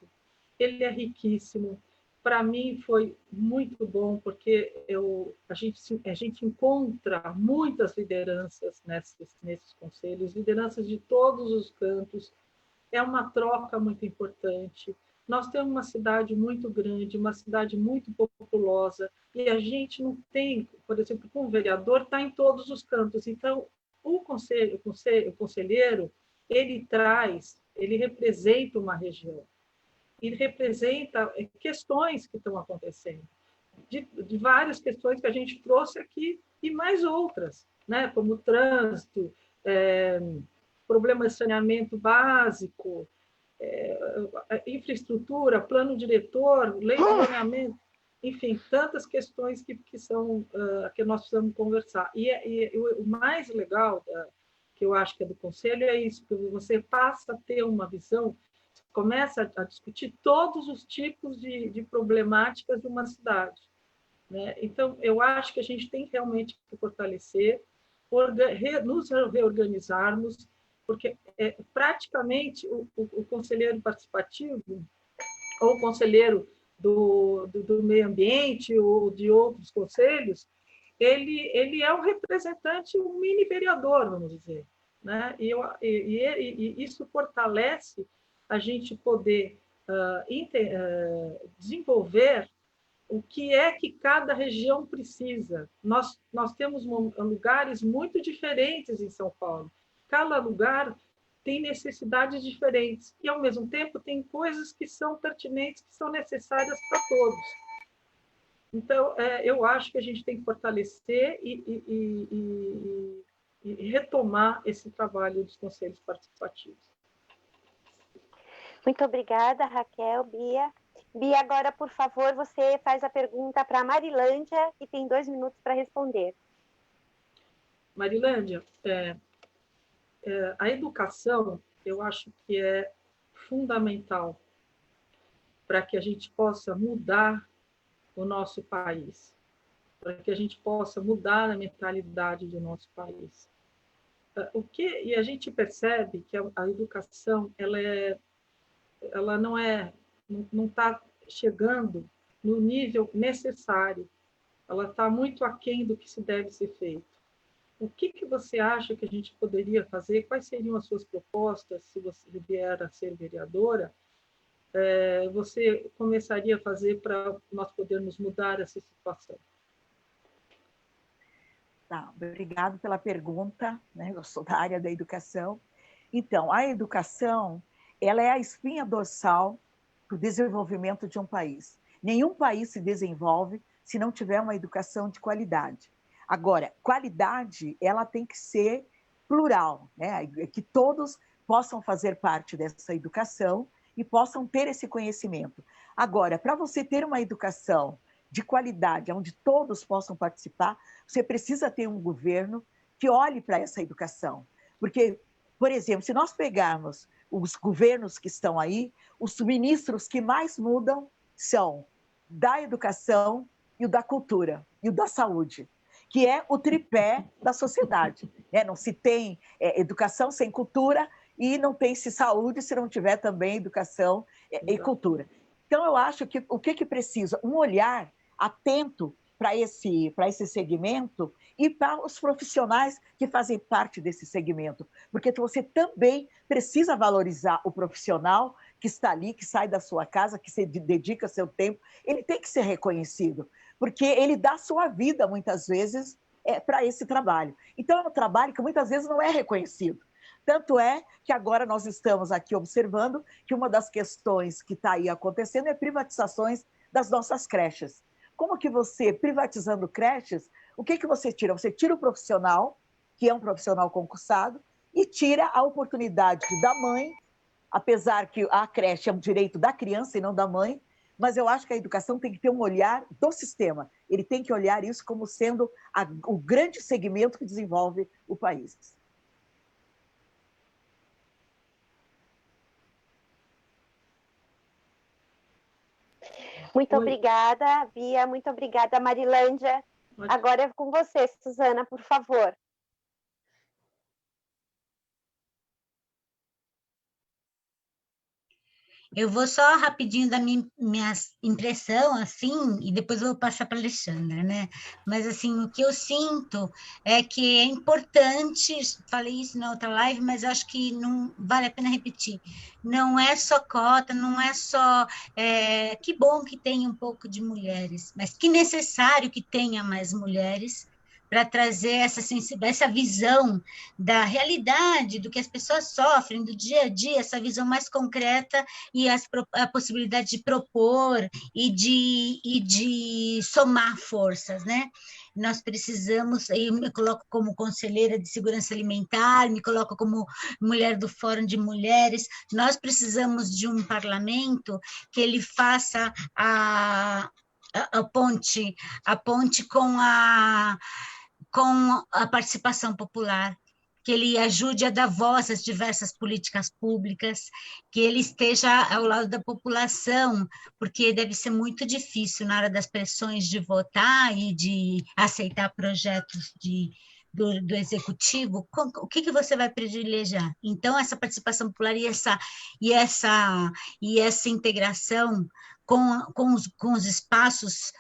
Ele é riquíssimo. Para mim foi muito bom, porque a gente encontra muitas lideranças nesses conselhos, lideranças de todos os cantos. É uma troca muito importante. Nós temos uma cidade muito grande, uma cidade muito populosa, e a gente não tem, por exemplo, com o vereador, está em todos os cantos. Então, o conselheiro, ele representa uma região. E representa questões que estão acontecendo, de várias questões que a gente trouxe aqui e mais outras, né? Como trânsito, problema de saneamento básico, infraestrutura, plano diretor, lei de saneamento, enfim, tantas questões que que nós precisamos conversar. E o mais legal que eu acho que é do Conselho é isso, que você passa a ter uma visão começa a discutir todos os tipos de problemáticas de uma cidade, né? Então, eu acho que a gente tem realmente que fortalecer, nos reorganizarmos, porque praticamente o conselheiro participativo ou o conselheiro do meio ambiente ou de outros conselhos, ele é um representante, um mini vereador, vamos dizer, né? E isso fortalece a gente poder desenvolver o que é que cada região precisa. Nós temos lugares muito diferentes em São Paulo. Cada lugar tem necessidades diferentes e, ao mesmo tempo, tem coisas que são pertinentes, que são necessárias para todos. Então, eu acho que a gente tem que fortalecer e retomar esse trabalho dos conselhos participativos. Muito obrigada, Raquel, Bia. Bia, agora, por favor, você faz a pergunta para a Marilândia, que tem 2 minutos para responder. Marilândia, a educação, eu acho que é fundamental para que a gente possa mudar o nosso país, para que a gente possa mudar a mentalidade do nosso país. E a gente percebe que a educação ela não está chegando no nível necessário, ela está muito aquém do que se deve ser feito. O que você acha que a gente poderia fazer? Quais seriam as suas propostas, se você vier a ser vereadora? Você começaria a fazer para nós podermos mudar essa situação? Tá, obrigado pela pergunta, né? Eu sou da área da educação. Então, a educação, ela é a espinha dorsal para o desenvolvimento de um país. Nenhum país se desenvolve se não tiver uma educação de qualidade. Agora, qualidade, ela tem que ser plural, né? Que todos possam fazer parte dessa educação e possam ter esse conhecimento. Agora, para você ter uma educação de qualidade, onde todos possam participar, você precisa ter um governo que olhe para essa educação. Porque, por exemplo, se nós pegarmos os governos que estão aí, os ministros que mais mudam são da educação e o da cultura e o da saúde, que é o tripé da sociedade. Não se tem educação sem cultura e não tem-se saúde se não tiver também educação e cultura. Então, eu acho que o que precisa? Um olhar atento para esse segmento e para os profissionais que fazem parte desse segmento, porque você também precisa valorizar o profissional que está ali, que sai da sua casa, que se dedica seu tempo, ele tem que ser reconhecido, porque ele dá sua vida, muitas vezes, para esse trabalho. Então, é um trabalho que muitas vezes não é reconhecido. Tanto é que agora nós estamos aqui observando que uma das questões que está aí acontecendo é privatizações das nossas creches. Como que você, privatizando creches, o que você tira? Você tira o profissional, que é um profissional concursado, e tira a oportunidade da mãe, apesar que a creche é um direito da criança e não da mãe, mas eu acho que a educação tem que ter um olhar do sistema. Ele tem que olhar isso como sendo o grande segmento que desenvolve o país. Muito obrigada, Bia. Muito obrigada, Marilândia. Agora é com você, Suzana, por favor. Eu vou só rapidinho dar minha impressão, assim, e depois eu vou passar para a Alexandra, né? Mas, assim, o que eu sinto é que é importante, falei isso na outra live, mas acho que não vale a pena repetir. Não é só cota, não é só... que bom que tenha um pouco de mulheres, mas que necessário que tenha mais mulheres para trazer essa visão da realidade, do que as pessoas sofrem, do dia a dia, essa visão mais concreta e a possibilidade de propor e de somar forças, né? Nós precisamos, eu me coloco como conselheira de segurança alimentar, me coloco como mulher do Fórum de Mulheres, nós precisamos de um parlamento que ele faça a ponte com a participação popular, que ele ajude a dar voz às diversas políticas públicas, que ele esteja ao lado da população, porque deve ser muito difícil na hora das pressões de votar e de aceitar projetos do executivo. O que você vai privilegiar? Então, essa participação popular e essa integração com os espaços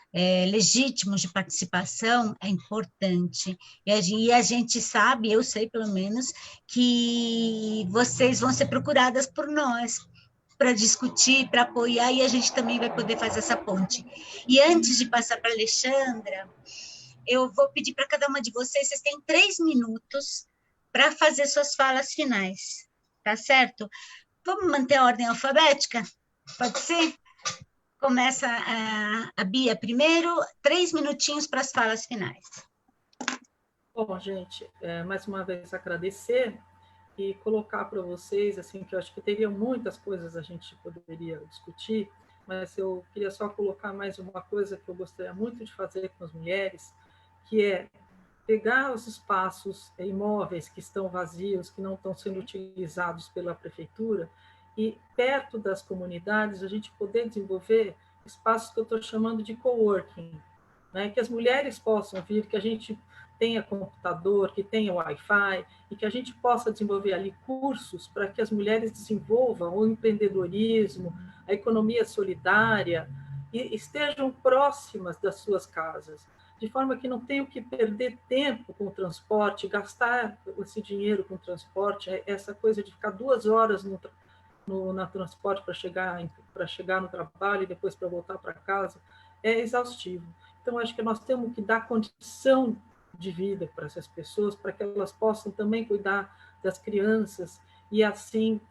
legítimos de participação é importante. E a gente sabe, eu sei pelo menos, que vocês vão ser procuradas por nós para discutir, para apoiar, e a gente também vai poder fazer essa ponte. E antes de passar para a Alexandra, eu vou pedir para cada uma de vocês têm 3 minutos para fazer suas falas finais, tá certo? Vamos manter a ordem alfabética? Pode ser? Começa a Bia primeiro, 3 minutinhos para as falas finais. Bom, gente, mais uma vez agradecer e colocar para vocês, assim, que eu acho que teria muitas coisas a gente poderia discutir, mas eu queria só colocar mais uma coisa que eu gostaria muito de fazer com as mulheres, que é pegar os espaços imóveis que estão vazios, que não estão sendo utilizados pela prefeitura, e perto das comunidades a gente poder desenvolver espaços que eu estou chamando de coworking, né? Que as mulheres possam vir, que a gente tenha computador, que tenha Wi-Fi, e que a gente possa desenvolver ali cursos para que as mulheres desenvolvam o empreendedorismo, a economia solidária, e estejam próximas das suas casas, de forma que não tenham que perder tempo com o transporte, gastar esse dinheiro com o transporte, essa coisa de ficar 2 horas no transporte para chegar no trabalho e depois para voltar para casa, é exaustivo. Então, acho que nós temos que dar condição de vida para essas pessoas, para que elas possam também cuidar das crianças, e assim,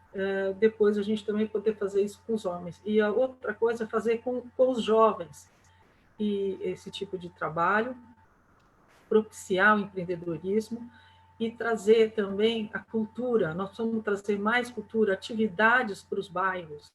depois a gente também poder fazer isso com os homens. E a outra coisa é fazer com os jovens, e esse tipo de trabalho, propiciar o empreendedorismo, e trazer também a cultura. Nós vamos trazer mais cultura, atividades para os bairros.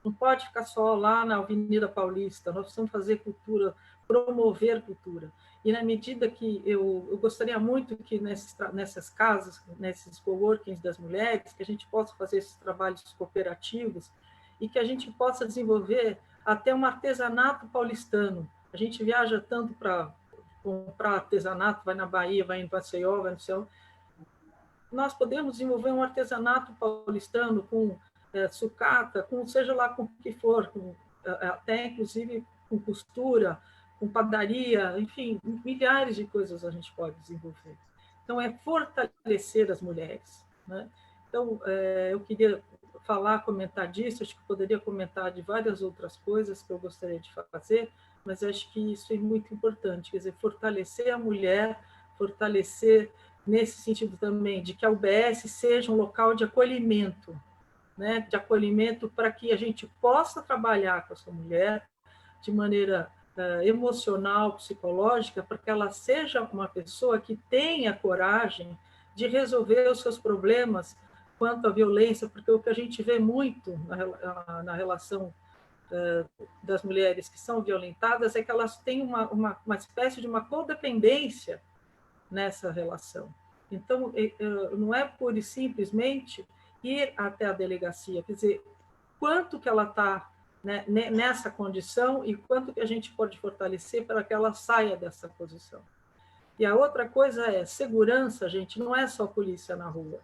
Não pode ficar só lá na Avenida Paulista, nós precisamos fazer cultura, promover cultura. E na medida que eu gostaria muito que nessas casas, nesses coworkings das mulheres, que a gente possa fazer esses trabalhos cooperativos e que a gente possa desenvolver até um artesanato paulistano. A gente viaja tanto para comprar artesanato, vai na Bahia, vai em Maceió, vai no céu. Nós podemos desenvolver um artesanato paulistano com sucata, com seja lá com o que for, até inclusive com costura, com padaria, enfim, milhares de coisas a gente pode desenvolver. Então, é fortalecer as mulheres, né? Então, eu queria comentar disso, acho que poderia comentar de várias outras coisas que eu gostaria de fazer, mas acho que isso é muito importante, quer dizer, fortalecer a mulher, fortalecer nesse sentido também, de que a UBS seja um local de acolhimento, né? De acolhimento para que a gente possa trabalhar com essa mulher de maneira emocional, psicológica, para que ela seja uma pessoa que tenha coragem de resolver os seus problemas quanto à violência, porque o que a gente vê muito na relação das mulheres que são violentadas é que elas têm uma espécie de uma codependência nessa relação. Então, não é pura e simplesmente ir até a delegacia, quer dizer, quanto que ela está, né, nessa condição e quanto que a gente pode fortalecer para que ela saia dessa posição. E a outra coisa é segurança, gente, não é só polícia na rua,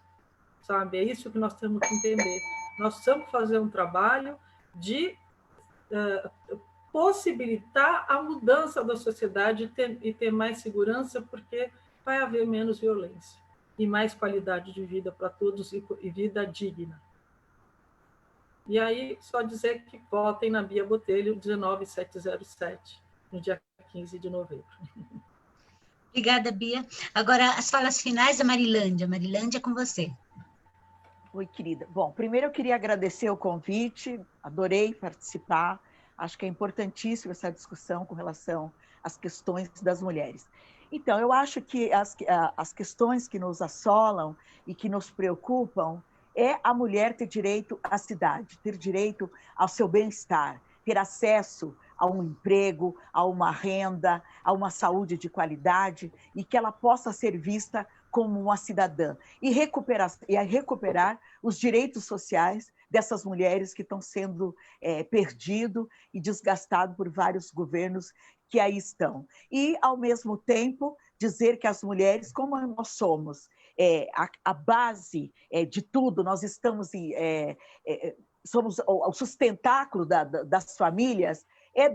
sabe? É isso que nós temos que entender. Nós precisamos fazer um trabalho de possibilitar a mudança da sociedade e ter mais segurança, porque vai haver menos violência e mais qualidade de vida para todos e vida digna. E aí, só dizer que votem na Bia Botelho 19707, no dia 15 de novembro. Obrigada, Bia. Agora, as falas finais da Marilândia. Marilândia, é com você. Oi, querida. Bom, primeiro eu queria agradecer o convite, adorei participar. Acho que é importantíssima essa discussão com relação às questões das mulheres. Então, eu acho que as questões que nos assolam e que nos preocupam é a mulher ter direito à cidade, ter direito ao seu bem-estar, ter acesso a um emprego, a uma renda, a uma saúde de qualidade e que ela possa ser vista como uma cidadã e recuperar os direitos sociais dessas mulheres que estão sendo perdidos e desgastados por vários governos que aí estão. E, ao mesmo tempo, dizer que as mulheres, como nós somos a base de tudo, nós estamos somos o sustentáculo das famílias,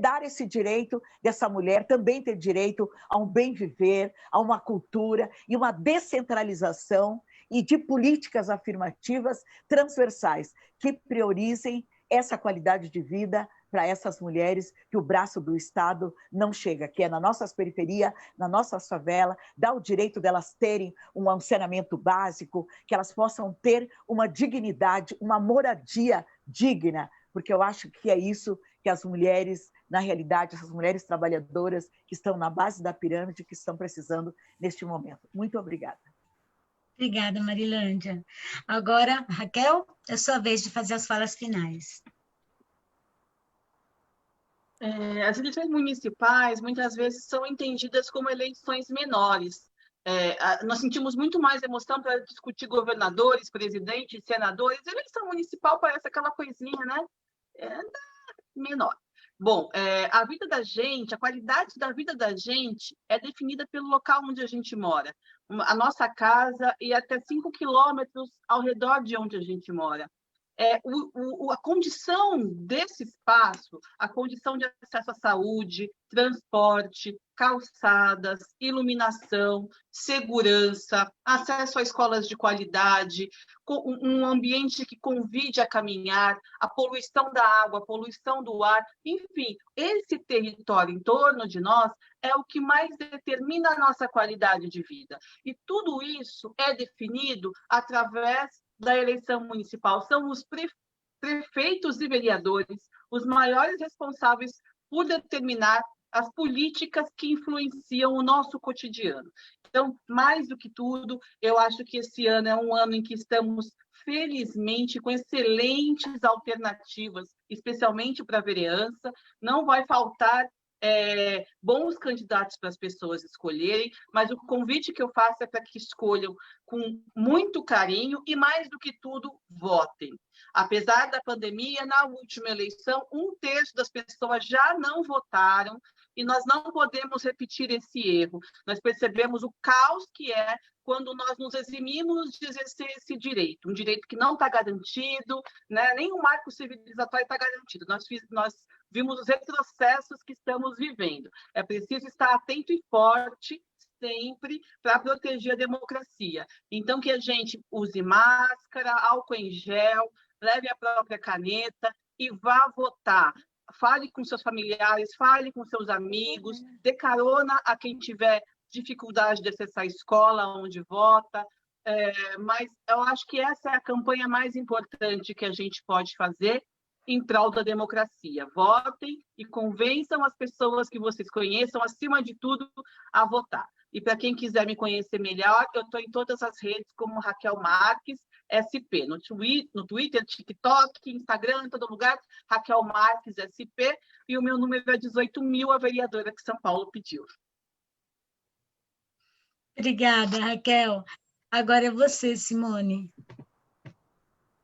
dar esse direito dessa mulher também ter direito a um bem viver, a uma cultura e uma descentralização e de políticas afirmativas transversais que priorizem essa qualidade de vida para essas mulheres que o braço do Estado não chega, que é na nossas periferias, na nossa favela, dá o direito delas terem um saneamento básico, que elas possam ter uma dignidade, uma moradia digna, porque eu acho que é isso que as mulheres, na realidade, essas mulheres trabalhadoras que estão na base da pirâmide, que estão precisando neste momento. Muito obrigada. Obrigada, Marilândia. Agora, Raquel, é sua vez de fazer as falas finais. As eleições municipais, muitas vezes, são entendidas como eleições menores. Nós sentimos muito mais emoção para discutir governadores, presidentes, senadores. A eleição municipal parece aquela coisinha, né? Menor. Bom, a vida da gente, a qualidade da vida da gente é definida pelo local onde a gente mora. A nossa casa e até 5 quilômetros ao redor de onde a gente mora. A condição desse espaço, a condição de acesso à saúde, transporte, calçadas, iluminação, segurança, acesso a escolas de qualidade, um ambiente que convide a caminhar, a poluição da água, a poluição do ar, enfim, esse território em torno de nós é o que mais determina a nossa qualidade de vida. E tudo isso é definido através da eleição municipal. São os prefeitos e vereadores os maiores responsáveis por determinar as políticas que influenciam o nosso cotidiano. Então, mais do que tudo, eu acho que esse ano é um ano em que estamos, felizmente, com excelentes alternativas, especialmente para a vereança. Não vai faltar bons candidatos para as pessoas escolherem, mas o convite que eu faço é para que escolham com muito carinho e, mais do que tudo, votem. Apesar da pandemia, na última eleição, 1/3 das pessoas já não votaram e nós não podemos repetir esse erro. Nós percebemos o caos que é quando nós nos eximimos de exercer esse direito, um direito que não está garantido, né? Nem o marco civilizatório está garantido. Nós vimos os retrocessos que estamos vivendo. É preciso estar atento e forte sempre para proteger a democracia. Então, que a gente use máscara, álcool em gel, leve a própria caneta e vá votar. Fale com seus familiares, fale com seus amigos, dê carona a quem tiver dificuldade de acessar a escola onde vota, mas eu acho que essa é a campanha mais importante que a gente pode fazer em prol da democracia. Votem e convençam as pessoas que vocês conheçam, acima de tudo, a votar. E para quem quiser me conhecer melhor, eu estou em todas as redes como Raquel Marques, SP, no Twitter, TikTok, Instagram, em todo lugar, Raquel Marques, SP, e o meu número é 18.000, a vereadora que São Paulo pediu. Obrigada, Raquel. Agora é você, Simone.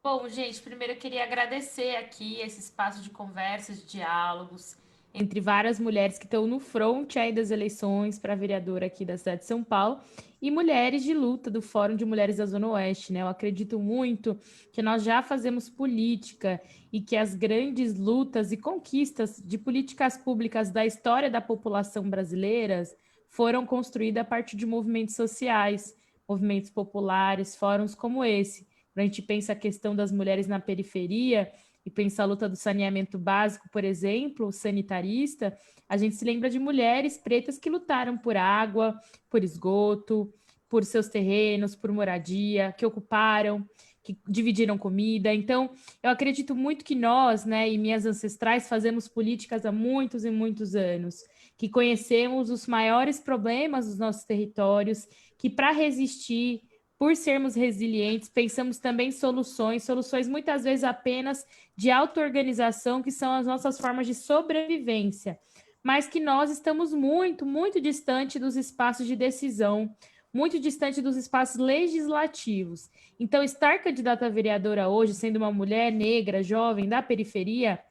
Bom, gente, primeiro eu queria agradecer aqui esse espaço de conversas, de diálogos entre várias mulheres que estão no front aí das eleições para vereadora aqui da cidade de São Paulo e mulheres de luta do Fórum de Mulheres da Zona Oeste, né? Eu acredito muito que nós já fazemos política e que as grandes lutas e conquistas de políticas públicas da história da população brasileira foram construídas a partir de movimentos sociais, movimentos populares, fóruns como esse. Quando a gente pensa a questão das mulheres na periferia e pensa a luta do saneamento básico, por exemplo, o sanitarista, a gente se lembra de mulheres pretas que lutaram por água, por esgoto, por seus terrenos, por moradia, que ocuparam, que dividiram comida. Então, eu acredito muito que nós, né, e minhas ancestrais, fazemos políticas há muitos e muitos anos, que conhecemos os maiores problemas dos nossos territórios, que para resistir, por sermos resilientes, pensamos também em soluções muitas vezes apenas de auto-organização, que são as nossas formas de sobrevivência, mas que nós estamos muito, muito distante dos espaços de decisão, muito distante dos espaços legislativos. Então, estar candidata a vereadora hoje, sendo uma mulher negra, jovem, da periferia,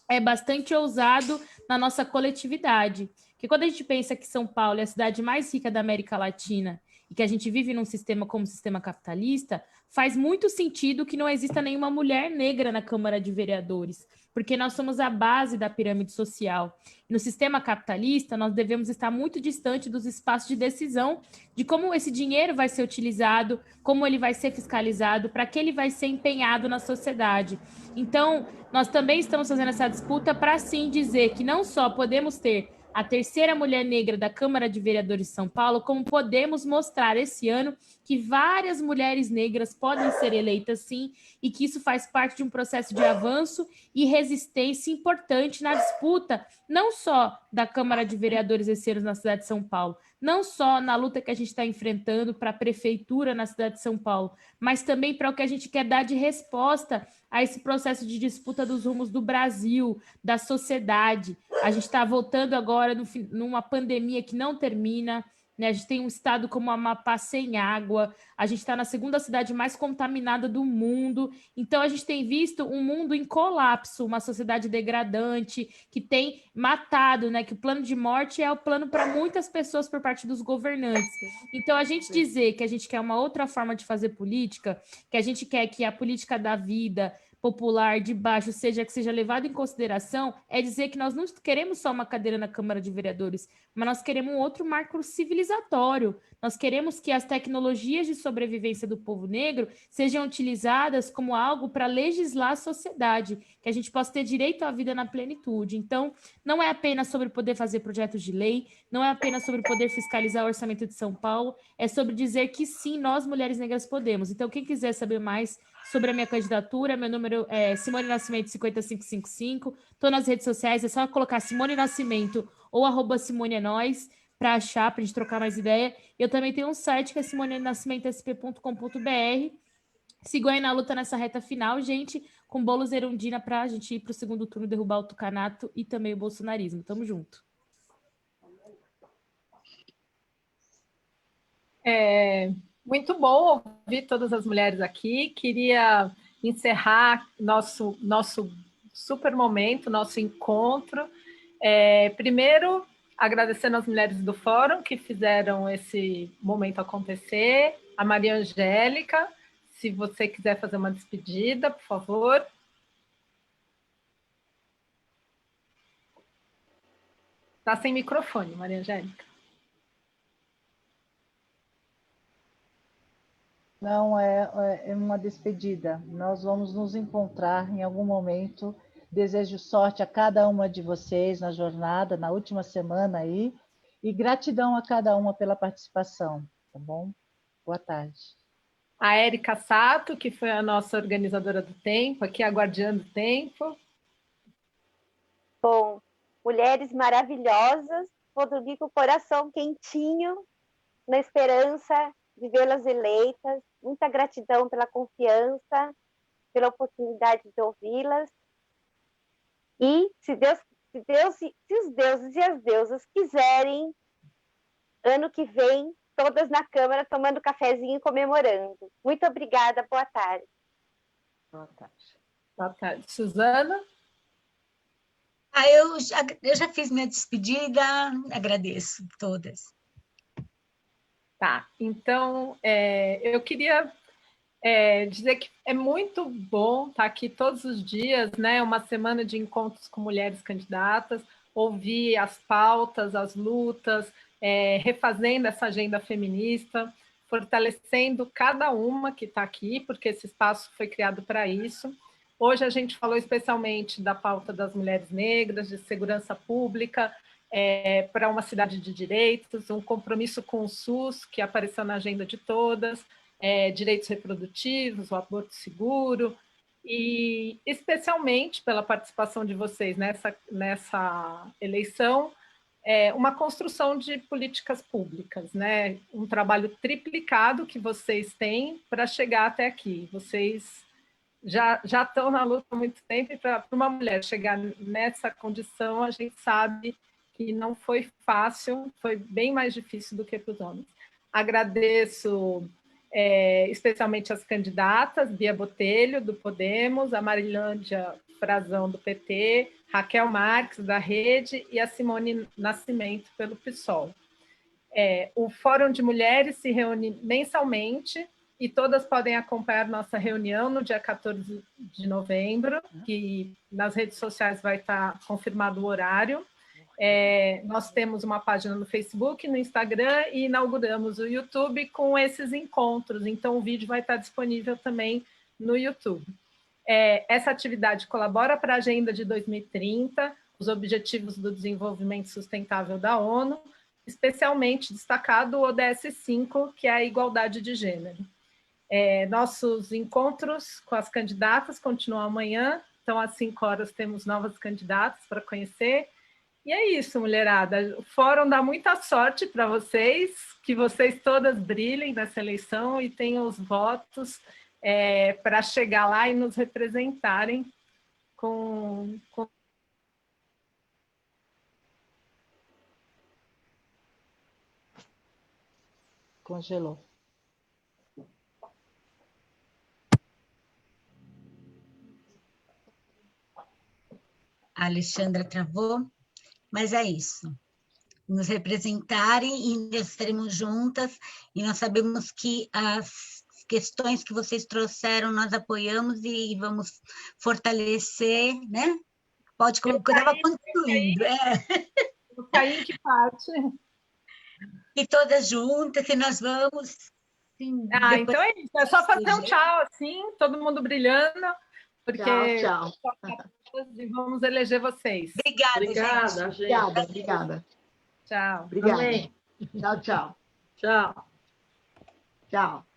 é bastante ousado na nossa coletividade. Porque quando a gente pensa que São Paulo é a cidade mais rica da América Latina e que a gente vive num sistema como o sistema capitalista, faz muito sentido que não exista nenhuma mulher negra na Câmara de Vereadores, porque nós somos a base da pirâmide social. No sistema capitalista, nós devemos estar muito distante dos espaços de decisão de como esse dinheiro vai ser utilizado, como ele vai ser fiscalizado, para que ele vai ser empenhado na sociedade. Então, nós também estamos fazendo essa disputa para, sim, dizer que não só podemos ter a terceira mulher negra da Câmara de Vereadores de São Paulo, como podemos mostrar esse ano que várias mulheres negras podem ser eleitas, sim, e que isso faz parte de um processo de avanço e resistência importante na disputa, não só da Câmara de Vereadores esse ano na cidade de São Paulo, não só na luta que a gente está enfrentando para a prefeitura na cidade de São Paulo, mas também para o que a gente quer dar de resposta a esse processo de disputa dos rumos do Brasil, da sociedade. A gente está voltando agora numa pandemia que não termina, né? A gente tem um estado como Amapá sem água, a gente está na segunda cidade mais contaminada do mundo, então a gente tem visto um mundo em colapso, uma sociedade degradante, que tem matado, né? Que o plano de morte é o plano para muitas pessoas por parte dos governantes. Então a gente dizer que a gente quer uma outra forma de fazer política, que a gente quer que a política da vida popular de baixo que seja levado em consideração, é dizer que nós não queremos só uma cadeira na Câmara de Vereadores, mas nós queremos um outro marco civilizatório. Nós queremos que as tecnologias de sobrevivência do povo negro sejam utilizadas como algo para legislar a sociedade, que a gente possa ter direito à vida na plenitude. Então, não é apenas sobre poder fazer projetos de lei, não é apenas sobre poder fiscalizar o orçamento de São Paulo, é sobre dizer que sim, nós, mulheres negras, podemos. Então, quem quiser saber mais sobre a minha candidatura, meu número é Simone Nascimento 5555, estou nas redes sociais, é só colocar Simone Nascimento ou @SimoneEnós para achar, para a gente trocar mais ideia. Eu também tenho um site que é simoneNascimentosp.com.br. Sigo aí na luta nessa reta final, gente, com Boulos Erundina para a gente ir para o segundo turno derrubar o tucanato e também o bolsonarismo. Tamo junto. Muito bom ouvir todas as mulheres aqui. Queria encerrar nosso super momento, nosso encontro. Primeiro, agradecendo às mulheres do Fórum que fizeram esse momento acontecer. A Maria Angélica, se você quiser fazer uma despedida, por favor. Está sem microfone, Maria Angélica. Não é uma despedida. Nós vamos nos encontrar em algum momento. Desejo sorte a cada uma de vocês na jornada, na última semana aí. E gratidão a cada uma pela participação, tá bom? Boa tarde. A Érica Sato, que foi a nossa organizadora do tempo, aqui a guardiã do tempo. Bom, mulheres maravilhosas, vou dormir com o coração quentinho, na esperança de vê-las eleitas. Muita gratidão pela confiança, pela oportunidade de ouvi-las. E se os deuses e as deusas quiserem, ano que vem, todas na Câmara tomando cafezinho e comemorando. Muito obrigada, boa tarde. Boa tarde. Boa tarde. Suzana? Eu já fiz minha despedida, agradeço todas. Tá, então eu queria dizer que é muito bom estar aqui todos os dias, né? Uma semana de encontros com mulheres candidatas, ouvir as pautas, as lutas, refazendo essa agenda feminista, fortalecendo cada uma que está aqui, porque esse espaço foi criado para isso. Hoje a gente falou especialmente da pauta das mulheres negras, de segurança pública, para uma cidade de direitos, um compromisso com o SUS, que apareceu na agenda de todas, direitos reprodutivos, o aborto seguro, e especialmente pela participação de vocês nessa eleição, uma construção de políticas públicas, né? Um trabalho triplicado que vocês têm para chegar até aqui. Vocês já estão na luta há muito tempo, e para uma mulher chegar nessa condição, a gente sabe que não foi fácil, foi bem mais difícil do que para os homens. Agradeço especialmente as candidatas, Bia Botelho, do Podemos, a Marilândia Frazão, do PT, Raquel Marques, da Rede, e a Simone Nascimento, pelo PSOL. O Fórum de Mulheres se reúne mensalmente e todas podem acompanhar nossa reunião no dia 14 de novembro, que nas redes sociais vai estar confirmado o horário. Nós temos uma página no Facebook, no Instagram, e inauguramos o YouTube com esses encontros, então o vídeo vai estar disponível também no YouTube. Essa atividade colabora para a Agenda de 2030, os Objetivos do Desenvolvimento Sustentável da ONU, especialmente destacado o ODS 5, que é a igualdade de gênero. Nossos encontros com as candidatas continuam amanhã, então às 5 horas temos novas candidatas para conhecer. E é isso, mulherada. O fórum dá muita sorte para vocês, que vocês todas brilhem nessa eleição e tenham os votos para chegar lá e nos representarem com... Congelou. A Alexandra travou, mas é isso. Nos representarem e estaremos juntas, e nós sabemos que as questões que vocês trouxeram nós apoiamos e vamos fortalecer, né? Pode colocar, estava construindo. O Caim que parte. E todas juntas, e nós vamos... Sim, então é isso. É só fazer um tchau, assim, todo mundo brilhando, porque... Tchau. E vamos eleger vocês. Obrigada, gente. Obrigada. Tchau. Obrigada. Tchau. Tchau. Tchau.